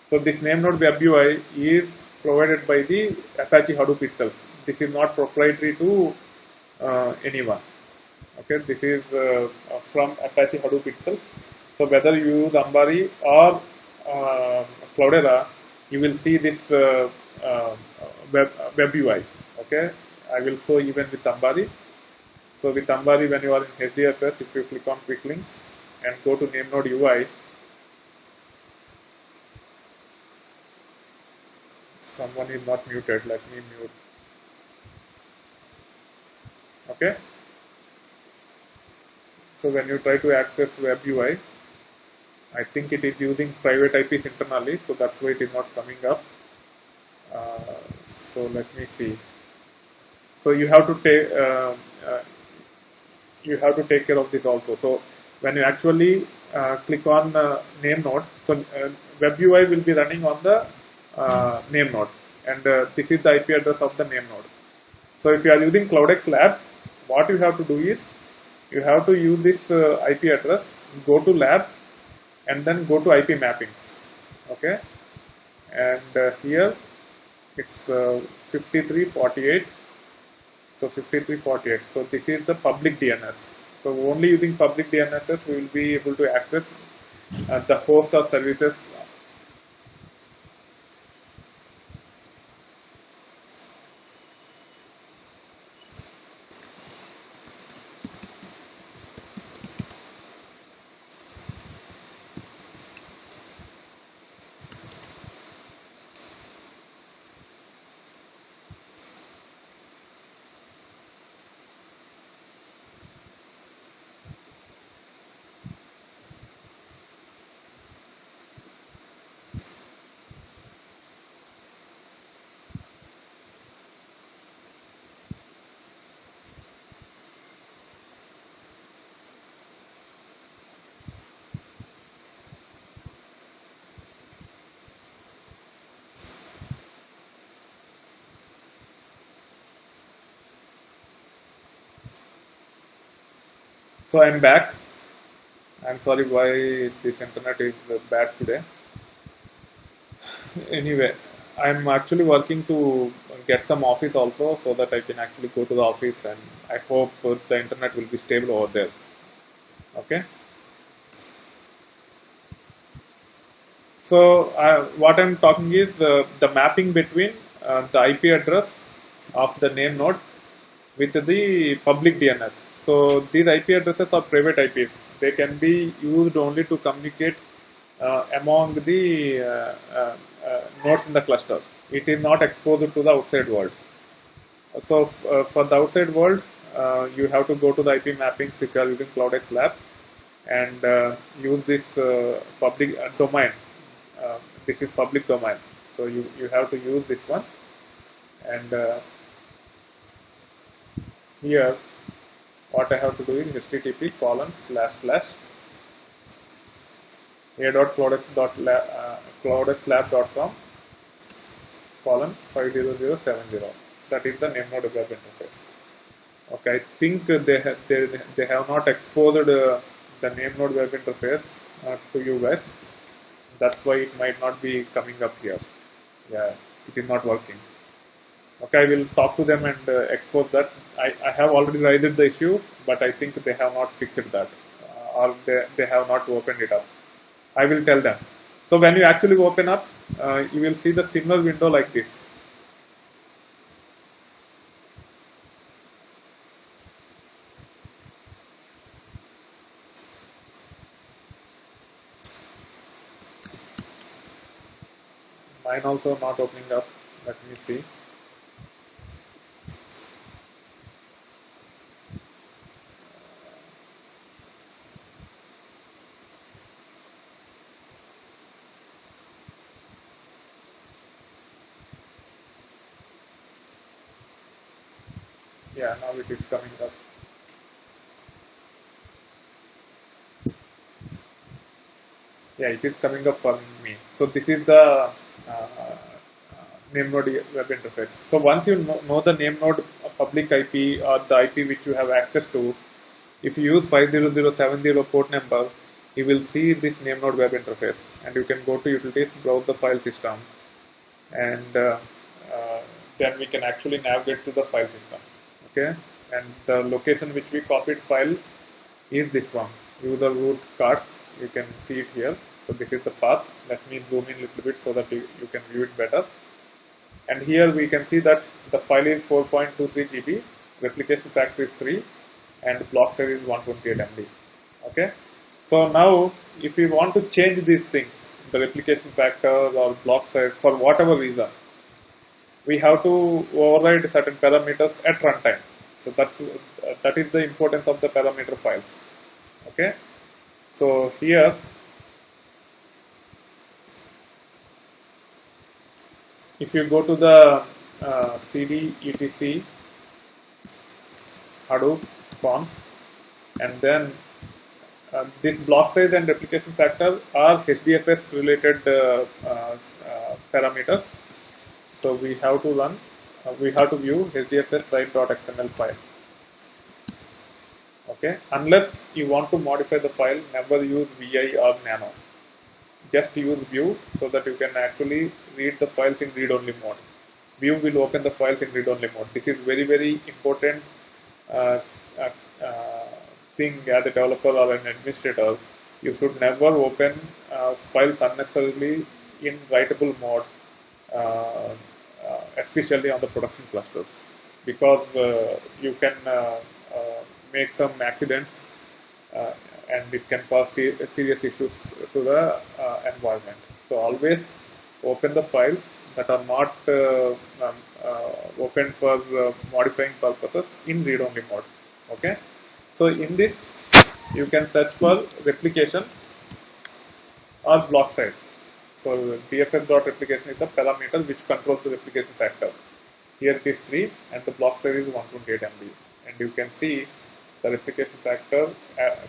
So this name node web UI is provided by the Apache Hadoop itself. This is not proprietary to anyone. Okay, this is from Apache Hadoop itself. So whether you use Ambari or Cloudera, you will see this web UI. Okay, I will show even with Ambari. So with Ambari, when you are in HDFS, if you click on quick links and go to name node UI, someone is not muted. Let me mute. Okay. So when you try to access web UI, I think it is using private IPs internally, so that's why it is not coming up. So let me see. So you have to take care of this also. So when you actually click on name node, so web UI will be running on the name node, and this is the IP address of the name node. So if you are using CloudX Lab, what you have to do is you have to use this IP address, go to lab, and then go to IP mappings. Okay, and here it's 5348. So 5348. So this is the public DNS. So only using public DNSs we will be able to access the host of services. So I'm back. I'm sorry why this internet is bad today. Anyway, I'm actually working to get some office also, so that I can actually go to the office, and I hope the internet will be stable over there. Okay. So what I'm talking is the mapping between the IP address of the name node with the public DNS. So these IP addresses are private IPs. They can be used only to communicate among the nodes in the cluster. It is not exposed to the outside world. So for the outside world, you have to go to the IP mappings if you are using CloudX Lab and use this public domain. This is public domain. So you have to use this one, and here what I have to do is http://a.cloudxlab.com :50070. That is the name node web interface. Okay, I think they have not exposed the name node web interface to you guys. That's why it might not be coming up here. Yeah, it is not working. Okay, I will talk to them and expose that. I have already raised the issue, but I think they have not fixed that, or they have not opened it up. I will tell them. So when you actually open up, you will see the signal window like this. Mine also not opening up. Let me see. Yeah, now it is coming up. Yeah, it is coming up for me. So this is the name node web interface. So once you know the name node public IP or the IP which you have access to, if you use 50070 port number, you will see this name node web interface, and you can go to utilities, browse the file system, and then we can actually navigate to the file system. Okay, and the location which we copied file is this one, user root cards. You can see it here. So this is the path. Let me zoom in a little bit so that you can view it better. And here we can see that the file is 4.23 GB, replication factor is 3, and block size is 128 MB. Okay. So now, if we want to change these things, the replication factor or block size for whatever reason, we have to override certain parameters at runtime. So that is the importance of the parameter files. Okay. So here, if you go to the cd etc Hadoop conf, and then this block size and replication factor are HDFS related parameters. So we have to run, we have to view HDFS write.xml file. Okay, unless you want to modify the file, never use vi or nano. Just use view so that you can actually read the files in read-only mode. View will open the files in read-only mode. This is very important thing as a developer or an administrator. You should never open files unnecessarily in writable mode, especially on the production clusters, because you can make some accidents and it can cause serious issues to the environment. So always open the files that are not open for modifying purposes in read-only mode. Okay. So in this, you can search for replication or block size. So bff.replication is the parameter which controls the replication factor. Here it is 3 and the block size is 128 MB. And you can see the replication factor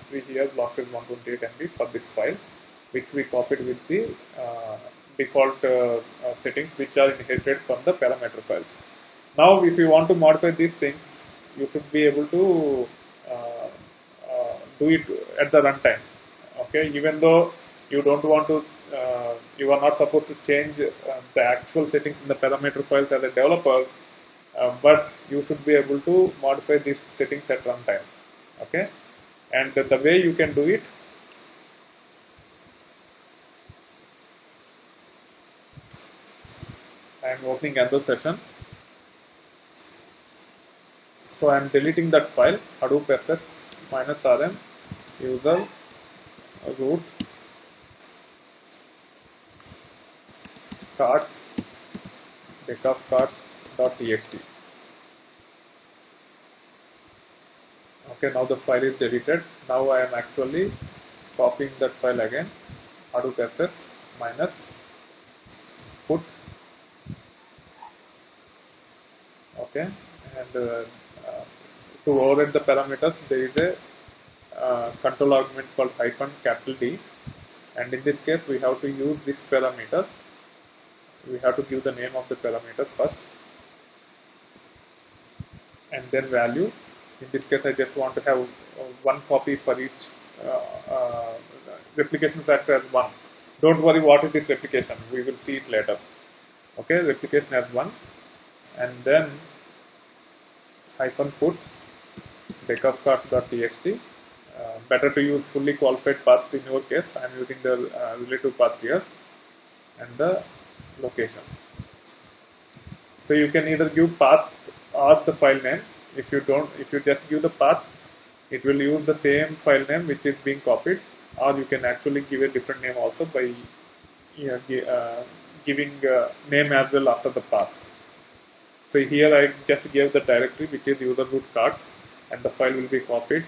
3 here, block size 128 MB for this file, which we copied with the default settings which are inherited from the parameter files. Now if you want to modify these things, you should be able to do it at the runtime. Okay, even though you don't want to, you are not supposed to change the actual settings in the parameter files as a developer, but you should be able to modify these settings at runtime. Okay, and the way you can do it, I am opening another session. So I am deleting that file, Hadoop fs -rm user root cards deck of cards.txt. Okay, now the file is deleted. Now I am actually copying that file again, Hadoop fs minus put. Okay, and to override the parameters, there is a control argument called -D, and in this case we have to use this parameter. We have to give the name of the parameter first and then value. In this case I just want to have one copy for each replication factor as 1. Don't worry what is this replication, we will see it later. Okay, replication as 1, and then -put deck of cards.txt. Better to use fully qualified path in your case. I am using the relative path here, and the location. So you can either give path or the file name. If you just give the path, it will use the same file name which is being copied, or you can actually give a different name also by giving name as well after the path. So here I just gave the directory which is user root cards, and the file will be copied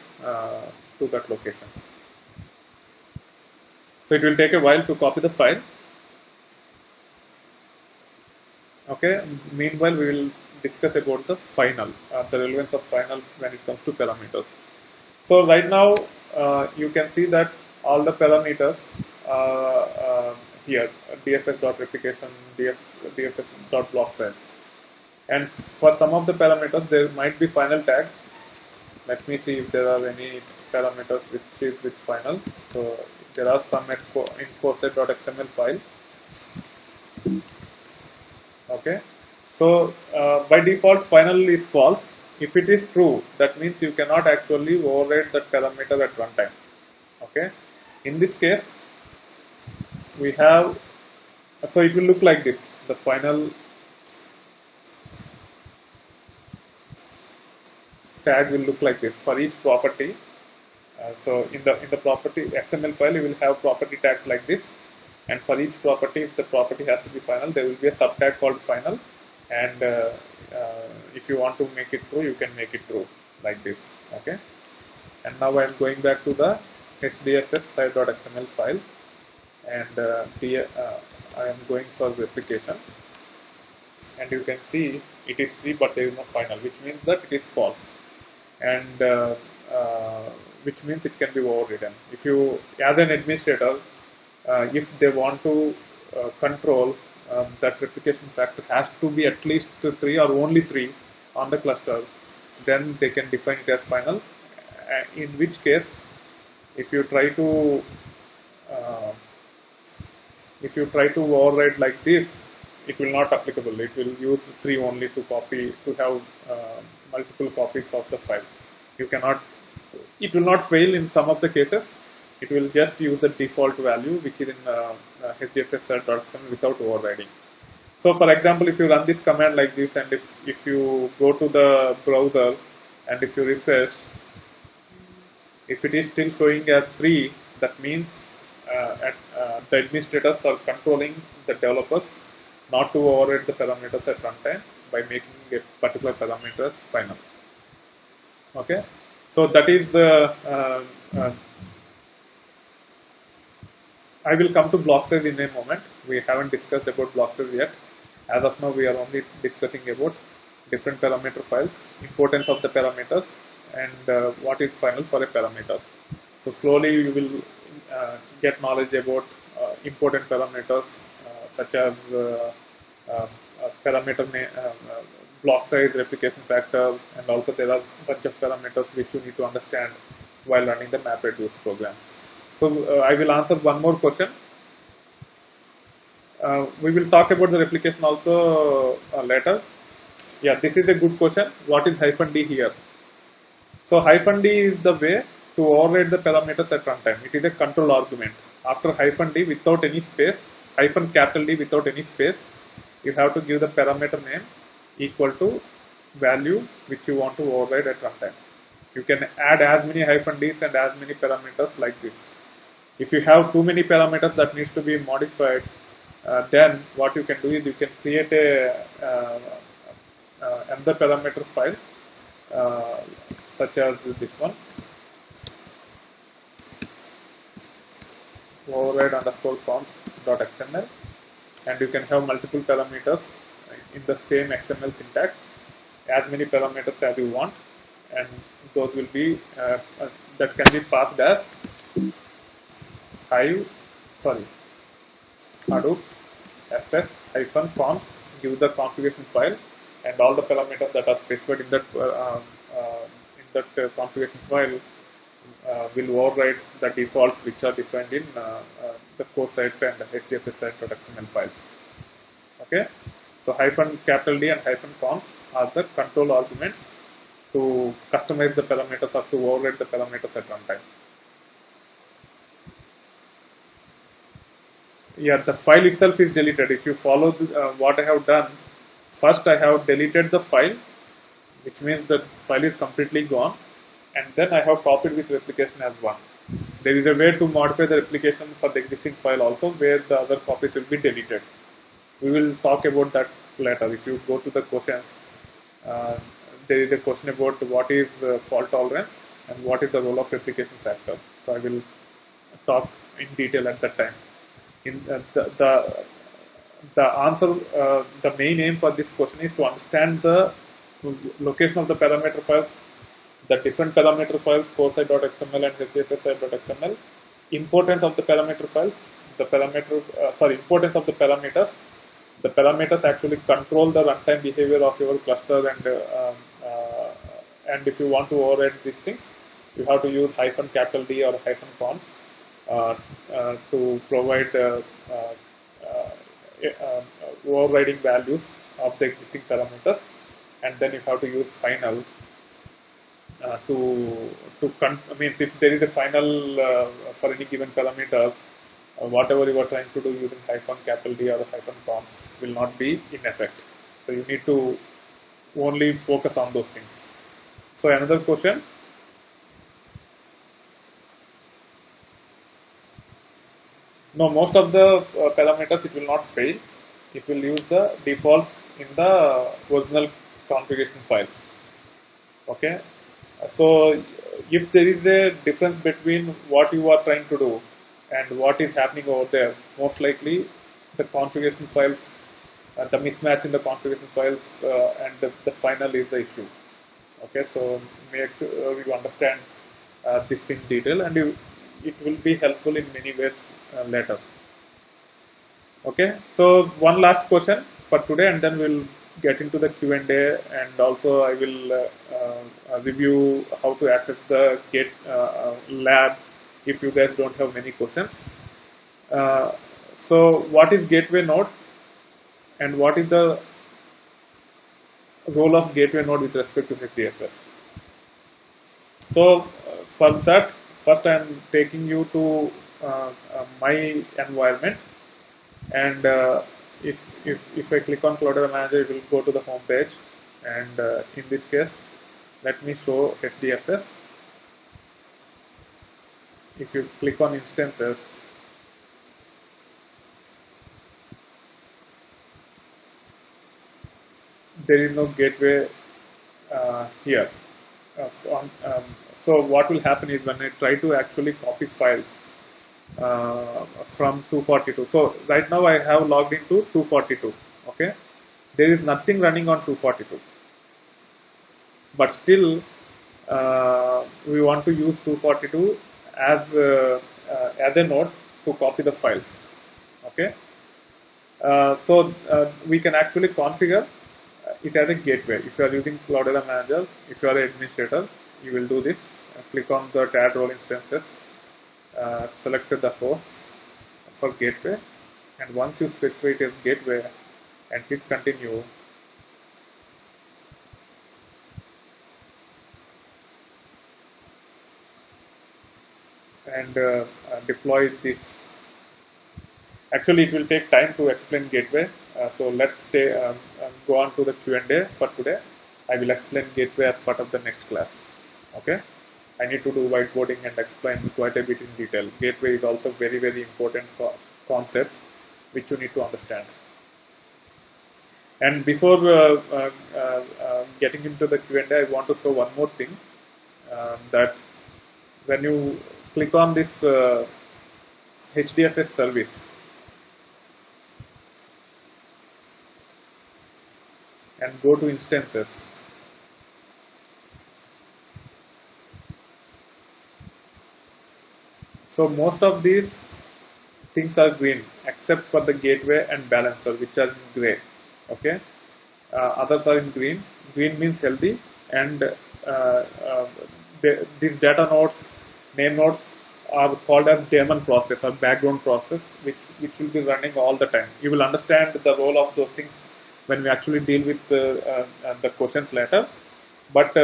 to that location. So it will take a while to copy the file. Okay. Meanwhile, we will discuss about the final, the relevance of final when it comes to parameters. So right now you can see that all the parameters here, dfs.replication, dfs.block size, and for some of the parameters there might be final tag. Let me see if there are any parameters which is with final. So there are some in courseset.xml file. Okay, so by default final is false. If it is true, that means you cannot actually override that parameter at runtime. Okay, in this case we have, so it will look like this. The final tag will look like this for each property. So in the property XML file, you will have property tags like this, and for each property, if the property has to be final, there will be a subtag called final, and if you want to make it true, you can make it true like this. Okay, and now I am going back to the HDFS site.xml file, and I am going for replication, and you can see it is true, but there is no final, which means that it is false, and which means it can be overridden. If you, as an administrator, if they want to control that replication factor has to be at least 3 or only 3 on the cluster, then they can define it as final. In which case, if you try to override like this, it will not applicable. It will use 3 only to copy, to have multiple copies of the file. You cannot. It will not fail in some of the cases. It will just use the default value which is in HDFS.xml without overriding. So for example, if you run this command like this, and if you go to the browser and if you refresh, if it is still showing as 3, that means the administrators are controlling the developers not to override the parameters at runtime by making a particular parameter final. Okay, so that is the I will come to block size in a moment. We haven't discussed about block size yet. As of now, we are only discussing about different parameter files, importance of the parameters, and what is final for a parameter. So slowly you will get knowledge about important parameters such as parameter name, block size, replication factor, and also there are a bunch of parameters which you need to understand while running the MapReduce programs. So I will answer one more question. We will talk about the replication also later. Yeah, this is a good question. What is -d here? So -d is the way to override the parameters at runtime. It is a control argument. After -d without any space, -D without any space, you have to give the parameter name equal to value which you want to override at runtime. You can add as many -ds and as many parameters like this. If you have too many parameters that needs to be modified, then what you can do is you can create a another parameter file such as this one, override_const.xml, and you can have multiple parameters in the same XML syntax, as many parameters as you want, and those will be that can be passed as Hadoop fs-conf, give the configuration file, and all the parameters that are specified in that configuration file will override the defaults which are defined in the core site and the HDFS site.xml files. Okay, so -D and -conf are the control arguments to customize the parameters or to override the parameters at runtime. Yeah, the file itself is deleted. If you follow what I have done, first I have deleted the file, which means the file is completely gone, and then I have copied with replication as 1. There is a way to modify the replication for the existing file also, where the other copies will be deleted. We will talk about that later. If you go to the questions, there is a question about what is fault tolerance and what is the role of replication factor. So I will talk in detail at that time. In the the answer, the main aim for this question is to understand the location of the parameter files, the different parameter files, core site.xml and HDFS site.xml, importance of the parameter files, the importance of the parameters. The parameters actually control the runtime behavior of your cluster, and if you want to override these things, you have to use -D or -conf to provide overriding values of the existing parameters, and then you have to use final means if there is a final for any given parameter, whatever you are trying to do using -D or -conf will not be in effect. So you need to only focus on those things. So another question. No, most of the parameters it will not fail. It will use the defaults in the original configuration files. Okay. So if there is a difference between what you are trying to do and what is happening over there, most likely the configuration files, the mismatch in the configuration files and the final is the issue. Okay, so make sure you understand this in detail, and it will be helpful in many ways later. Okay, so one last question for today, and then we'll get into the Q&A, and also I will review how to access the Gate lab if you guys don't have many questions. So what is gateway node, and what is the role of gateway node with respect to HDFS? So for that, first I am taking you to my environment, and if I click on Cloud Manager, it will go to the home page, and in this case, let me show HDFS. If you click on instances, there is no gateway here. So what will happen is when I try to actually copy files from 242. So right now I have logged into 242. Okay, there is nothing running on 242, but still we want to use 242 as a node to copy the files. Okay, so we can actually configure it as a gateway. If you are using Cloud Manager, if you are an administrator, you will do this. Click on the add role instances, select the hosts for gateway, and once you specify it as gateway and hit continue, and deploy this. Actually, it will take time to explain gateway, so let's go on to the Q&A for today. I will explain gateway as part of the next class. Okay, I need to do whiteboarding and explain quite a bit in detail. Gateway is also very, very important concept which you need to understand. And before getting into the Q&A, I want to show one more thing, that when you click on this HDFS service, and go to instances, so most of these things are green except for the gateway and balancer, which are in gray. Okay, others are in green. Green means healthy, and these data nodes, name nodes, are called as daemon process or background process, which will be running all the time. You will understand the role of those things when we actually deal with the questions later. But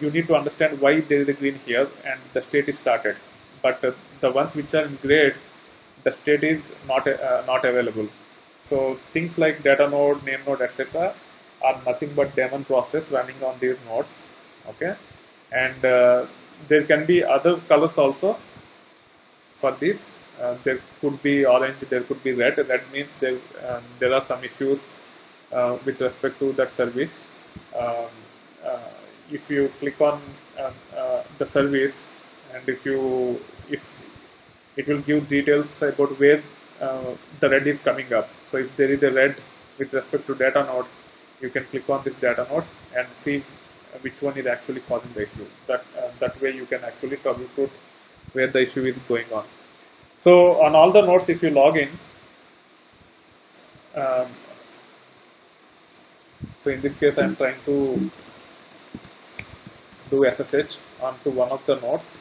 you need to understand why there is a green here and the state is started. But the ones which are in gray, the state is not available. So things like data node, name node, etc. are nothing but daemon process running on these nodes. Okay, and there can be other colors also for this. There could be orange, there could be red. Red means there are some issues with respect to that service. If you click on the service, and if it will give details about where the red is coming up. So if there is a red with respect to data node, you can click on this data node and see which one is actually causing the issue. That way you can actually troubleshoot where the issue is going on. So on all the nodes, if you log in, so in this case I am trying to do SSH onto one of the nodes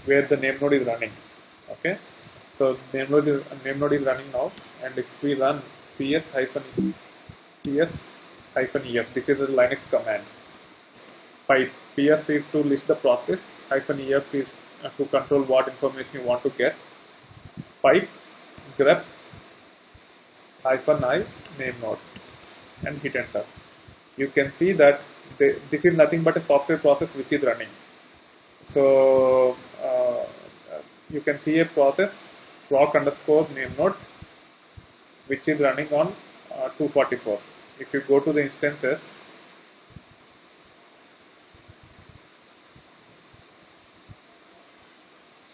where the name node is running. Okay, so name node is running now, and if we run ps-ef, this is a Linux command. Pipe ps is to list the process, -ef is to control what information you want to get. Pipe grep -i name node and hit enter. You can see that this is nothing but a software process which is running. So you can see a process proc_name node which is running on 244. If you go to the instances,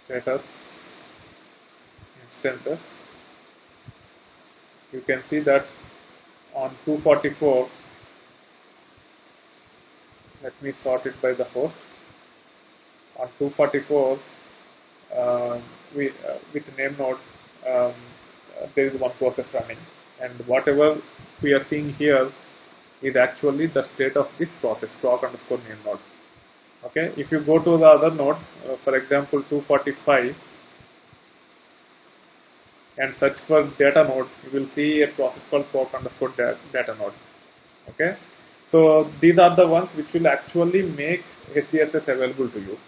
status instances, you can see that on 244, let me sort it by the host. On 244, with name node, there is one process running, and whatever we are seeing here is actually the state of this process, proc_name node. Okay, if you go to the other node, for example 245, and search for data node, you will see a process called proc_data node. Okay, so these are the ones which will actually make HDFS available to you.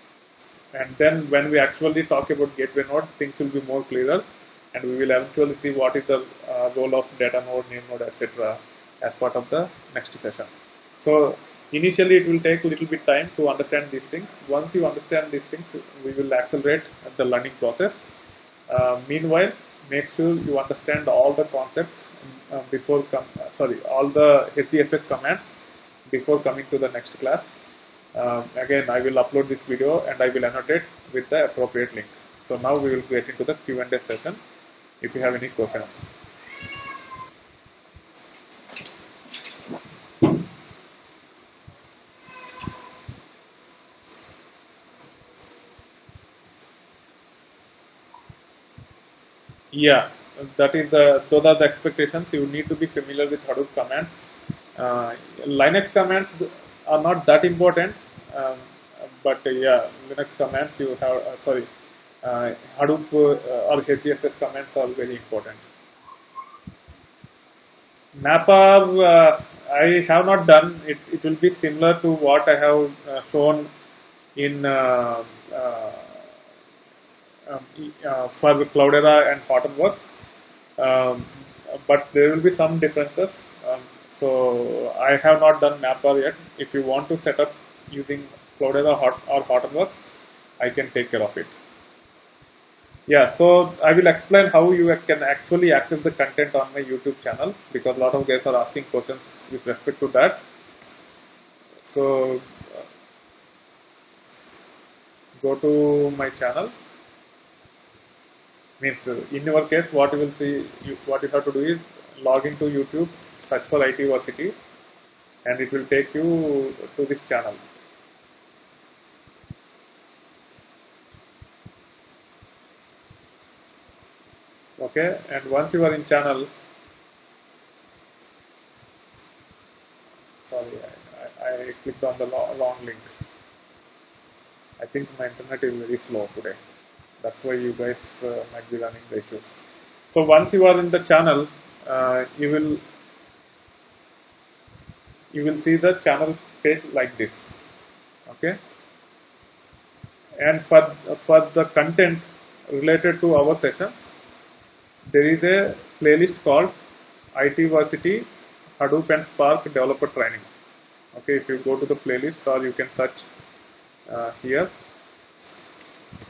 And then when we actually talk about gateway node, things will be more clearer, and we will eventually see what is the role of data node, name node, etc. as part of the next session. So initially it will take a little bit time to understand these things. Once you understand these things, we will accelerate the learning process. Meanwhile, make sure you understand all the concepts all the HDFS commands before coming to the next class. Again, I will upload this video and I will annotate with the appropriate link. So now we will get into the Q&A session if you have any questions. Yeah, those are the expectations. You need to be familiar with Hadoop commands. Linux commands are not that important, but yeah, Linux commands you have. Hadoop or HDFS commands are very important. Mapper, I have not done it. It will be similar to what I have shown in for Cloudera and Hortonworks, but there will be some differences. So I have not done Mapper yet. If you want to set up using Cloudera or Hortonworks, I can take care of it. Yeah, so I will explain how you can actually access the content on my YouTube channel, because a lot of guys are asking questions with respect to that. So go to my channel. Means in your case, what you will see, what you have to do is log into YouTube, search for ITversity, and it will take you to this channel. Okay, and once you are in channel, sorry, I clicked on the wrong link. I think my internet is very slow today. That's why you guys might be running the issues. So once you are in the channel, you will see the channel page like this. Okay, and for the content related to our sessions, there is a playlist called ITversity Hadoop and Spark Developer Training. Okay, if you go to the playlist, or you can search here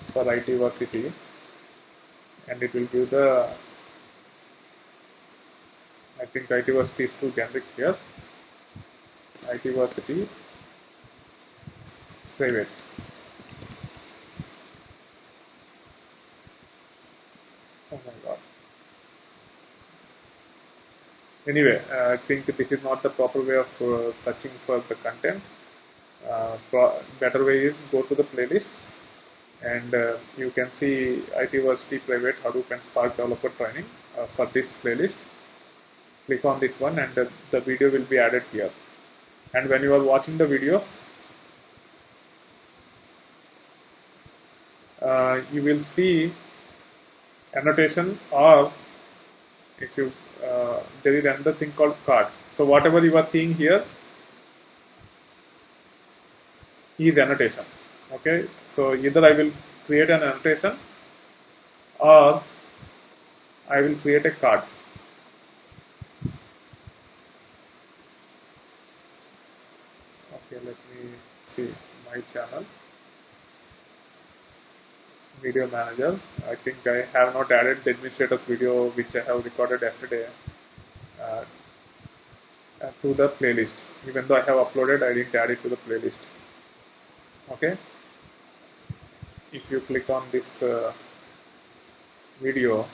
for ITversity, and it will give the, I think ITversity is too generic here, ITversity private. Oh my god. Anyway, I think this is not the proper way of searching for the content. Better way is go to the playlist, and you can see IT University Private Hadoop and Spark Developer Training for this playlist. Click on this one, and the video will be added here. And when you are watching the videos, you will see annotation, or if you there is another thing called card. So whatever you are seeing here is annotation. Okay, so either I will create an annotation or I will create a card. Okay, let me see my channel. Video manager. I think I have not added the administrator's video which I have recorded yesterday to the playlist. Even though I have uploaded, I didn't add it to the playlist. Okay. If you click on this video,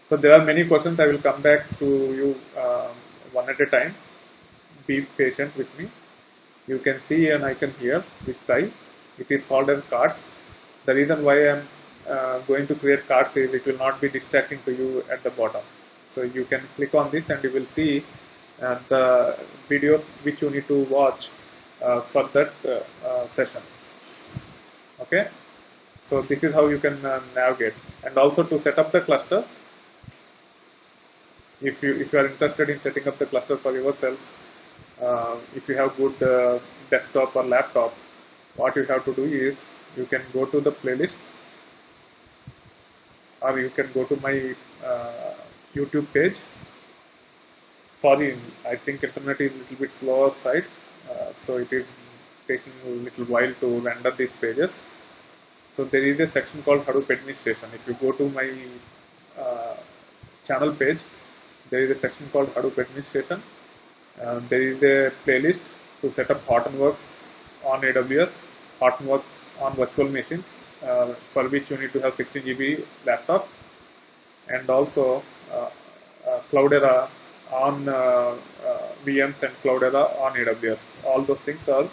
so there are many questions. I will come back to you one at a time. Be patient with me. You can see an icon here with type. It is called as cards. The reason why I am going to create cards is it will not be distracting to you at the bottom. So you can click on this and you will see the videos which you need to watch for that session. Okay. So this is how you can navigate. And also to set up the cluster, if you are interested in setting up the cluster for yourself, if you have good desktop or laptop, what you have to do is you can go to the playlist, or you can go to my YouTube page. Sorry, I think internet is a little bit slower side, so it is taking a little while to render these pages. So there is a section called Hadoop administration. If you go to my channel page, there is a section called Hadoop administration. There is a playlist to set up Hortonworks on AWS, Hortonworks on virtual machines, for which you need to have 16 GB laptop, and also Cloudera on VMs and Cloudera on AWS. All those things are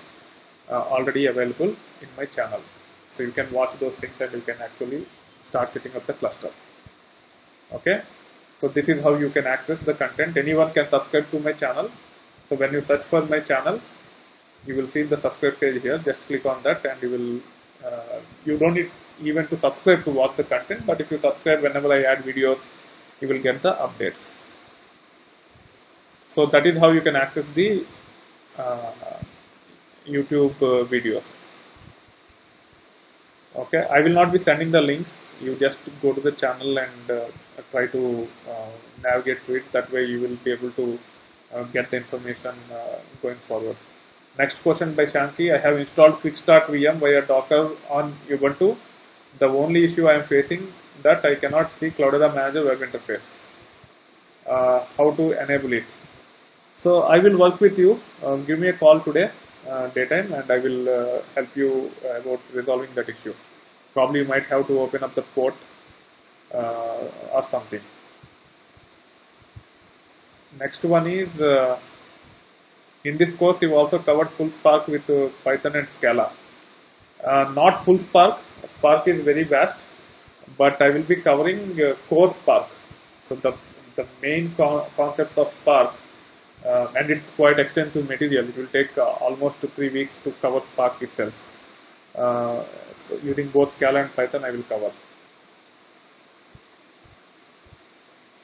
already available in my channel. So you can watch those things and you can actually start setting up the cluster. Okay. So this is how you can access the content. Anyone can subscribe to my channel. So when you search for my channel, you will see the subscribe page here. Just click on that and you will, you don't need even to subscribe to watch the content, but if you subscribe whenever I add videos, you will get the updates. So that is how you can access the YouTube videos. Okay, I will not be sending the links. You just go to the channel and try to navigate through it. That way you will be able to get the information going forward. Next question by Shanki. I have installed Quick Start VM via Docker on Ubuntu. The only issue I am facing that I cannot see Cloudera Manager web interface. How to enable it? So I will work with you. Give me a call today, daytime, and I will help you about resolving that issue. Probably you might have to open up the port or something. Next one is, in this course you also covered full Spark with Python and Scala. Not full Spark. Spark is very vast, but I will be covering core Spark. So the main concepts of Spark, and it's quite extensive material. It will take almost 3 weeks to cover Spark itself. So using both Scala and Python, I will cover.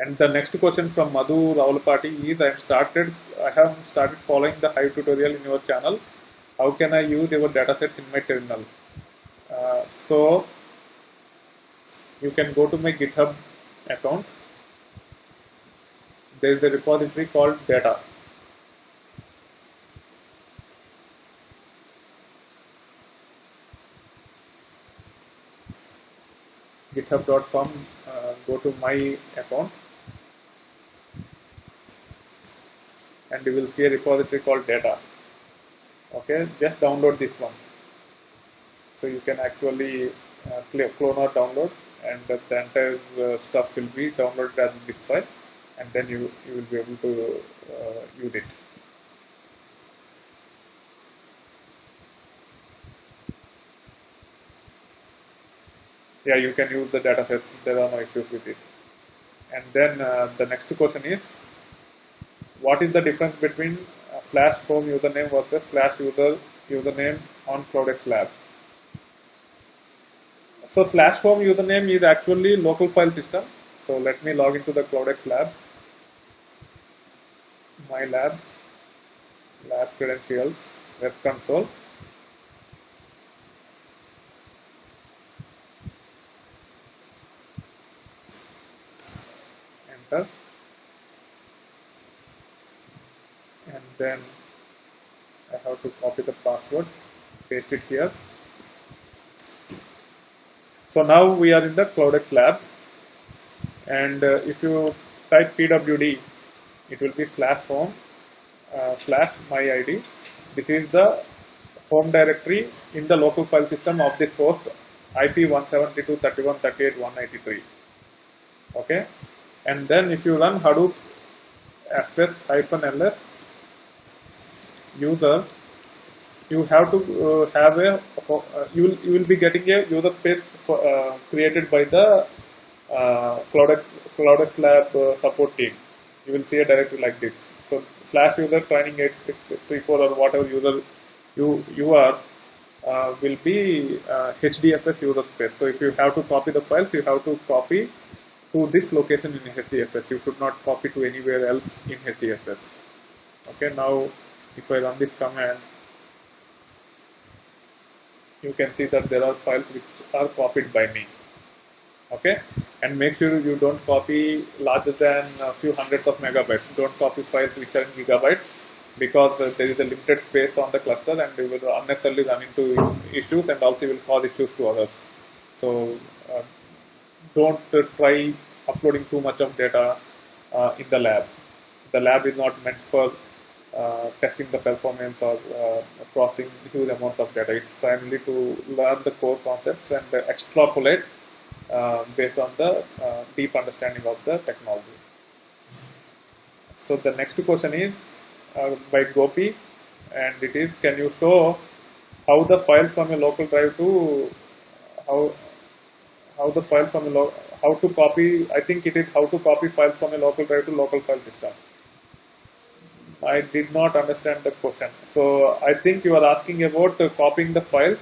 And the next question from Madhu Raulapati is, I have started following the Hive tutorial in your channel. How can I use your datasets in my terminal? So you can go to my GitHub account. There is a repository called data. github.com, go to my account and you will see a repository called data. Okay, just download this one. So you can actually clone or download and the entire stuff will be downloaded as a zip file, and then you will be able to use it. Yeah, you can use the datasets, there are no issues with it. And then the next question is, what is the difference between /home username versus /username on CloudX Lab? So /home username is actually local file system. So let me log into the CloudX Lab, my lab credentials, web console. Enter. And then I have to copy the password, paste it here. So now we are in the CloudX Lab, and if you type pwd, it will be /home /myid. This is the home directory in the local file system of this host IP 172.31.38.193. Okay, and then if you run Hadoop fs-ls user, you have to have a you will be getting a user space created by the CloudX Lab support team. You will see a directory like this. So /user training 8634 or whatever user you are will be HDFS user space. So if you have to copy the files, you have to copy to this location in HDFS. You should not copy to anywhere else in HDFS. Okay, now if I run this command, you can see that there are files which are copied by me. Okay, and make sure you don't copy larger than a few hundreds of megabytes. Don't copy files which are in gigabytes, because there is a limited space on the cluster and you will unnecessarily run into issues, and also you will cause issues to others. So don't try uploading too much of data in the lab. The lab is not meant for testing the performance or processing huge amounts of data. It's primarily to learn the core concepts and extrapolate based on the deep understanding of the technology. So the next question is by Gopi, and it is, can you show how the files from a local drive to how the files from a how to copy, I think it is how to copy files from a local drive to local file system. I did not understand the question. So I think you are asking about copying the files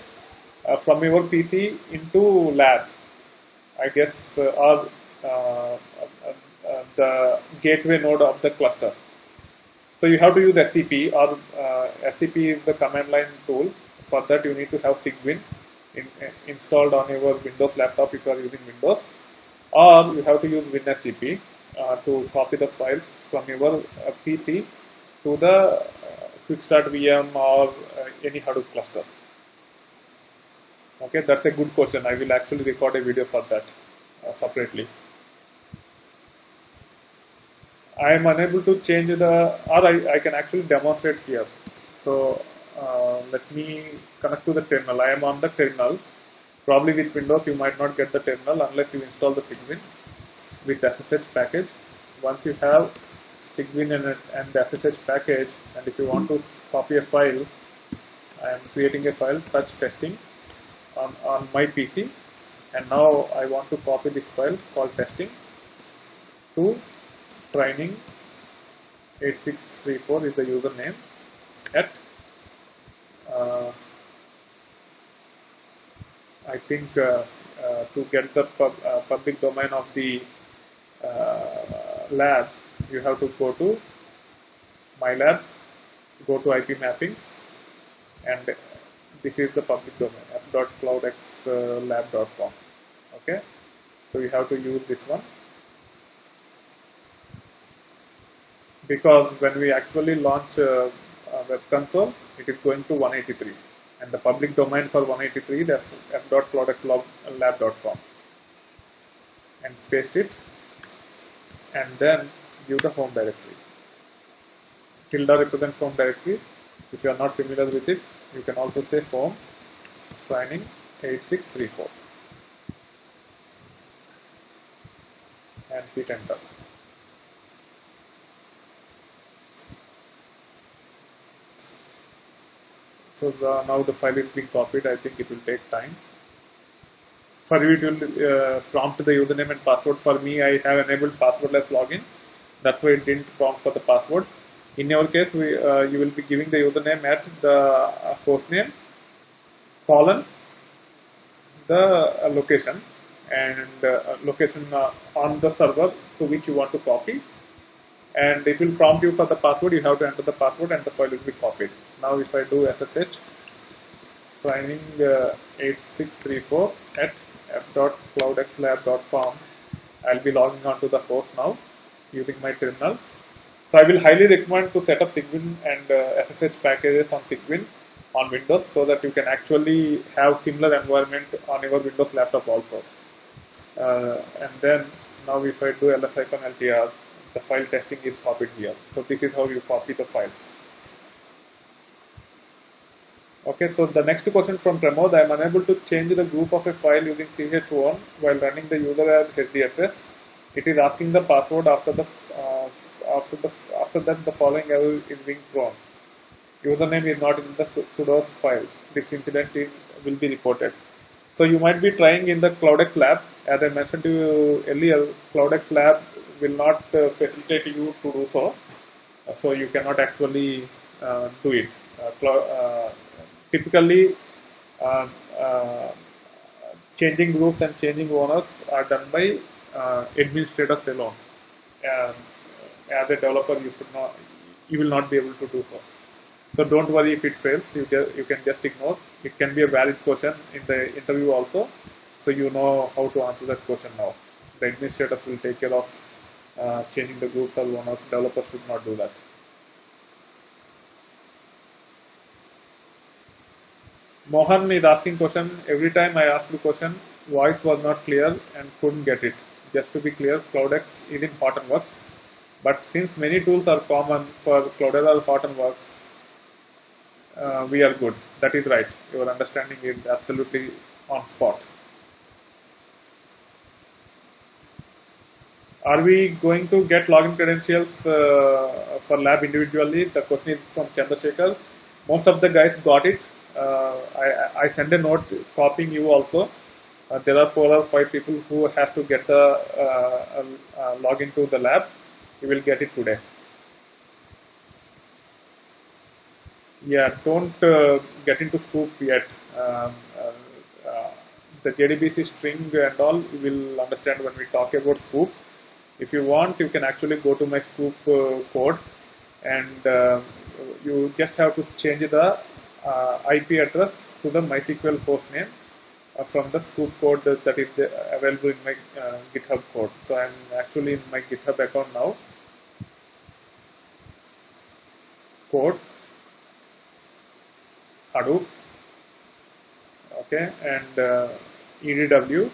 from your PC into lab, I guess, or the gateway node of the cluster. So you have to use SCP, or SCP is the command line tool. For that you need to have Cygwin installed on your Windows laptop if you are using Windows, or you have to use WinSCP to copy the files from your PC to the Quickstart VM or any Hadoop cluster. Okay, that's a good question. I will actually record a video for that separately. I am unable to change the, or I can actually demonstrate here. So let me connect to the terminal. I am on the terminal. Probably with Windows you might not get the terminal unless you install the Cygwin with SSH package. Once you have Cygwin and the SSH package, and if you want to copy a file, I am creating a file, touch testing, on my PC, and now I want to copy this file called testing to training 8634 is the username at I think to get the public domain of the lab, you have to go to my lab, go to IP mappings, and this is the public domain, f.cloudxlab.com. Okay, so you have to use this one, because when we actually launch web console, it is going to 183, and the public domain for 183 is f.cloudxlab.com, and paste it, and then give the home directory. Tilde represents home directory. If you are not familiar with it, you can also say home training 8634. hit enter. So now the file is being copied. I think it will take time. For you, it will prompt the username and password. For me, I have enabled passwordless login. That's why it didn't prompt for the password. In your case, you will be giving the username at the hostname colon the location and location on the server to which you want to copy, and it will prompt you for the password. You have to enter the password and the file will be copied. Now if I do SSH training 8634 at f.cloudxlab.com, I'll be logging on to the host now using my terminal. So I will highly recommend to set up Cygwin and SSH packages on Cygwin on Windows, so that you can actually have similar environment on your Windows laptop also. And then now if I do ls-ltr, the file testing is copied here. So this is how you copy the files. Okay, so the next question from Pramod: I am unable to change the group of a file using ch1 while running the user as HDFS. It is asking the password after that the following error is being thrown. Username is not in the sudo file. This incident will be reported. So you might be trying in the CloudX lab. As I mentioned to you earlier, CloudX lab will not facilitate you to do so. So you cannot actually do it. Typically, changing groups and changing owners are done by administrators alone. As a developer, you will not be able to do so. So don't worry if it fails. You can just ignore. It can be a valid question in the interview also. So you know how to answer that question now. The administrators will take care of changing the groups or owners. Developers should not do that. Mohan is asking question. Every time I ask the question, voice was not clear and couldn't get it. Just to be clear, CloudX is in Hortonworks. But since many tools are common for Cloudera or Hortonworks, we are good. That is right. Your understanding is absolutely on spot. Are we going to get login credentials for lab individually? The question is from Chandrasekhar. Most of the guys got it. I send a note copying you also. There are 4 or 5 people who have to get the login to the lab. You will get it today. Yeah, don't get into Scoop yet. The JDBC string and all you will understand when we talk about Scoop. If you want, you can actually go to my Scoop code, and you just have to change the IP address to the MySQL hostname from the Scoop code that is available in my GitHub code. So I am actually in my GitHub account now. Code Hadoop, okay, and EDW.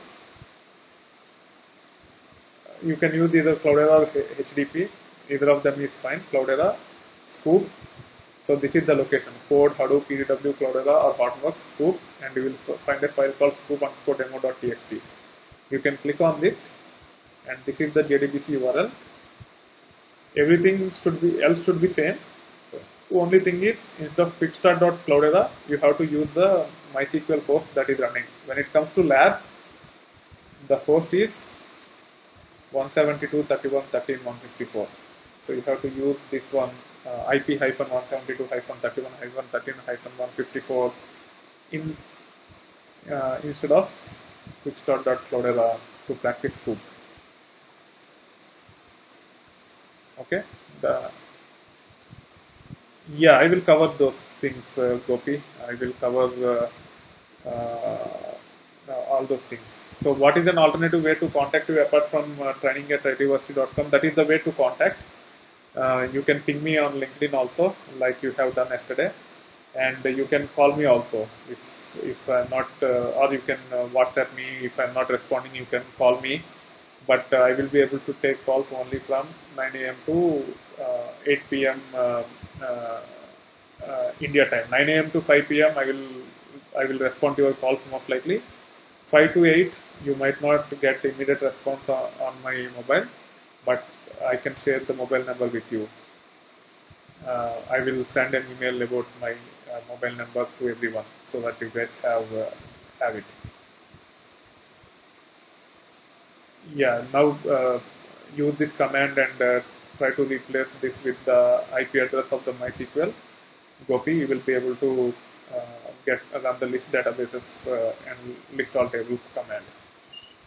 You can use either Cloudera or HDP. Either of them is fine. Cloudera, Scoop. So this is the location: code Hadoop, EDW, Cloudera, or Hortonworks, Scoop, and you will find a file called scoop_demo.txt. You can click on it, and this is the JDBC URL. Everything else should be same. The only thing is, instead of quickstart.cloudera, you have to use the MySQL host that is running. When it comes to lab, the host is 172.31.13.154. So you have to use this one, IP-172-31-13-154 instead of quickstart.cloudera to practice Scoop. Okay. Yeah, I will cover those things, Gopi. I will cover all those things. So what is an alternative way to contact you apart from training@itversity.com? That is the way to contact. You can ping me on LinkedIn also, like you have done yesterday, and you can call me also if I'm not, or you can WhatsApp me. If I'm not responding, you can call me. But I will be able to take calls only from 9 a.m. to 8 p.m. India time. 9 a.m. to 5 p.m. I will respond to your calls most likely. 5 to 8 you might not get immediate response on my mobile. but I can share the mobile number with you. I will send an email about my mobile number to everyone so that you guys have it. Yeah, now use this command and try to replace this with the IP address of the MySQL Gopi. You will be able to run the list databases and list all tables command.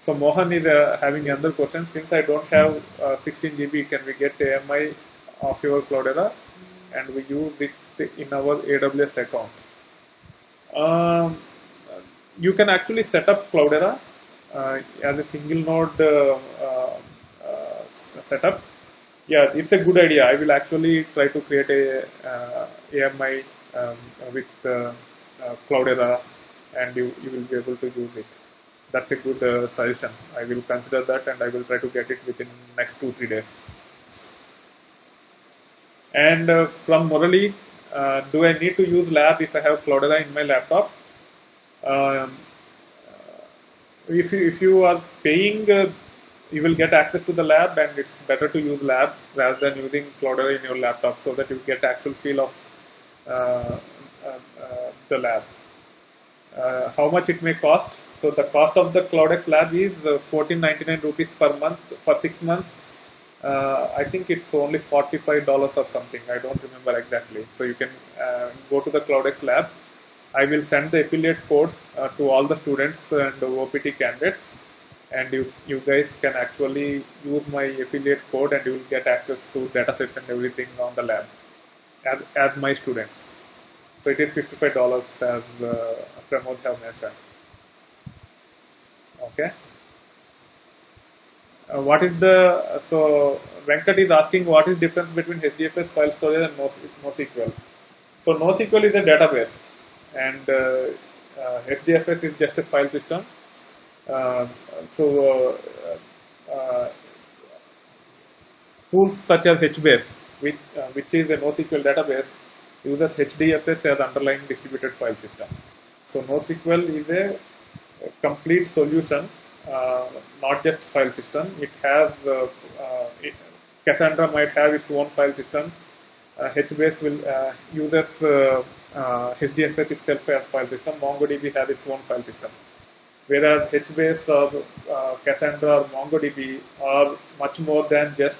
So Mohan is having another question. Since I don't have 16 GB, can we get AMI of your Cloudera and we use it in our AWS account? You can actually set up Cloudera as a single node setup. Yeah, it's a good idea. I will actually try to create a AMI with Cloudera, and you will be able to use it. That's a good suggestion. I will consider that, and I will try to get it within next 2-3 days. And from Murali, do I need to use lab if I have Cloudera in my laptop? If you are paying, you will get access to the lab, and it's better to use lab rather than using Cloudera in your laptop, so that you get actual feel of the lab. How much it may cost? So the cost of the CloudX lab is 1499 rupees per month for 6 months. I think it's only $45 or something. I don't remember exactly. So you can go to the CloudX lab. I will send the affiliate code to all the students and the OPT candidates, and you guys can actually use my affiliate code, and you will get access to datasets and everything on the lab as my students. So it is $55 as Pramod have mentioned. Okay. What is the, so Venkat is asking what is difference between HDFS file storage and NoSQL. So NoSQL is a database, and HDFS is just a file system. Tools such as HBase, which is a NoSQL database, uses HDFS as underlying distributed file system. So NoSQL is a complete solution, not just file system. It has Cassandra might have its own file system. HBase will uses HDFS itself as file system. MongoDB has its own file system. Whereas HBase or Cassandra or MongoDB are much more than just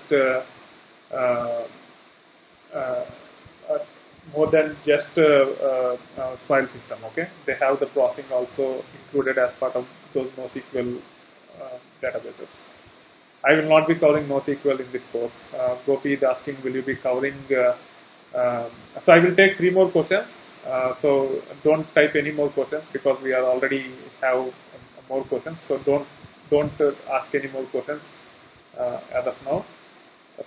file system. Okay, they have the processing also included as part of those NoSQL databases. I will not be covering NoSQL in this course. Gopi is asking, will you be covering? So I will take 3 more questions. So don't type any more questions because we are already have more questions. So don't ask any more questions as of now.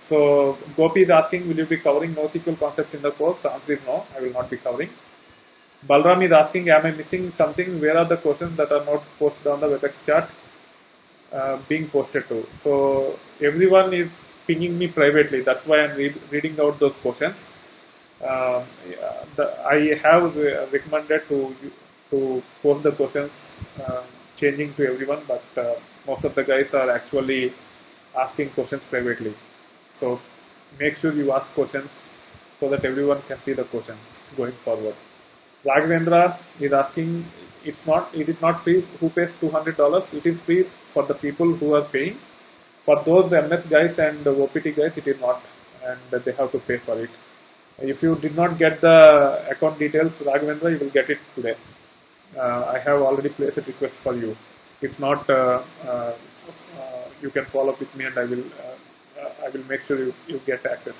So Gopi is asking, will you be covering NoSQL concepts in the course? The answer is no, I will not be covering. Balram is asking, am I missing something? Where are the questions that are not posted on the WebEx chat being posted to? So everyone is pinging me privately. That's why I'm reading out those questions. I have recommended to post the questions changing to everyone, but most of the guys are actually asking questions privately. So make sure you ask questions so that everyone can see the questions going forward. Raghavendra is asking, is it not free? Who pays $200? It is free for the people who are paying. For those MS guys and the OPT guys, it is not, and they have to pay for it. If you did not get the account details, Raghavendra, you will get it today. I have already placed a request for you. If not, you can follow up with me, and I will make sure you get access.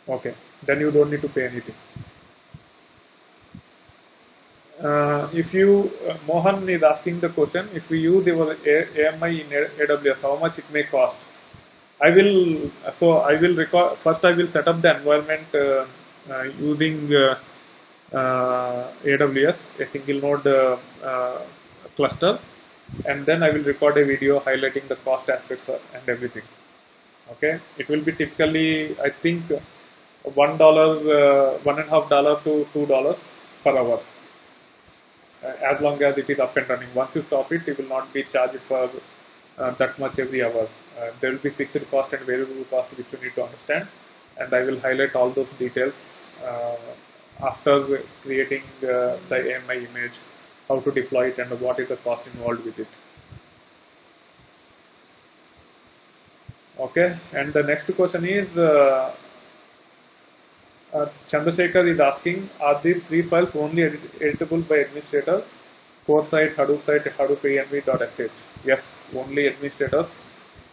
Okay, then you don't need to pay anything. Mohan is asking the question, if we use your AMI in AWS, how much it may cost? First I will set up the environment using AWS, a single node cluster, and then I will record a video highlighting the cost aspects and everything. Okay, it will be typically, I think, $1, $1.50 to $2 per hour, as long as it is up and running. Once you stop it, you will not be charged for that much every hour. There will be fixed cost and variable cost which you need to understand, and I will highlight all those details after creating the AMI image, how to deploy it, and what is the cost involved with it. Okay, and the next question is Chandrasekhar is asking, are these three files only editable by administrator? Core site, Hadoop site, Hadoop AMV.sh. Yes, only administrators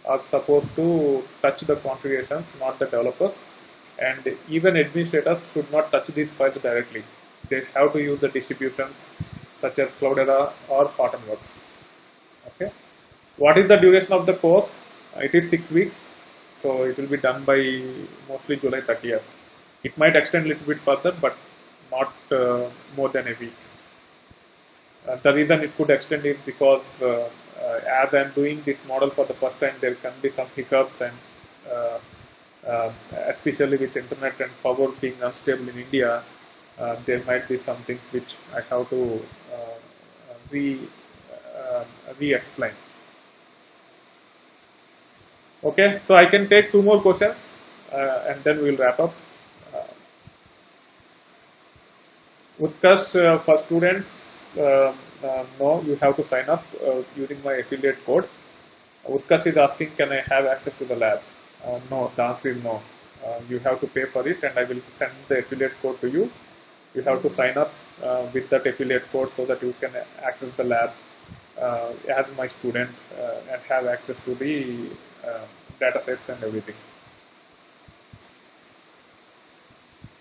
are supposed to touch the configurations, not the developers. And even administrators should not touch these files directly. They have to use the distributions such as Cloudera or Cottonworks. Okay. What is the duration of the course? It is 6 weeks, so it will be done by mostly July 30th. It might extend a little bit further, but not more than a week. The reason it could extend is because as I am doing this model for the first time, there can be some hiccups, and especially with internet and power being unstable in India, there might be some things which I have to re-explain. Okay, so I can take 2 more questions and then we will wrap up. Utkarsh, for students, no, you have to sign up using my affiliate code. Utkarsh is asking, can I have access to the lab? No, the answer is no. You have to pay for it, and I will send the affiliate code to you. You have to sign up with that affiliate code so that you can access the lab as my student and have access to the data sets and everything.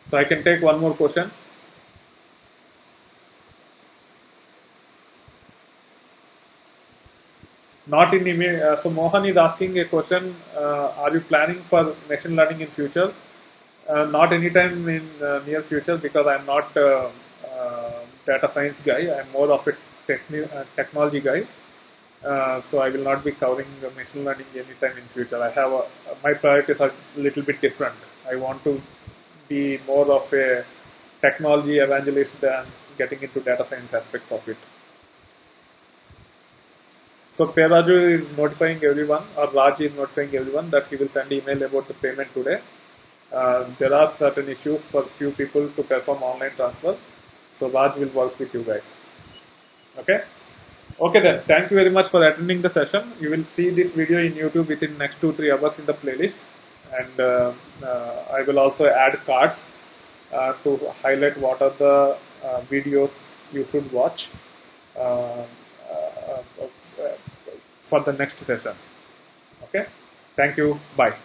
So I can take 1 more question. Not in email. So Mohan is asking a question, are you planning for machine learning in future? Not anytime in near future, because I am not a data science guy. I am more of a technology guy. So I will not be covering machine learning anytime in future. I have my priorities are a little bit different. I want to be more of a technology evangelist than getting into data science aspects of it. So Peraju is notifying everyone, or Raj is notifying everyone, that he will send email about the payment today. There are certain issues for few people to perform online transfer. So Raj will work with you guys. Okay. Okay then, thank you very much for attending the session. You will see this video in YouTube within next 2-3 hours in the playlist. And I will also add cards to highlight what are the videos you should watch for the next session. Okay, thank you, bye.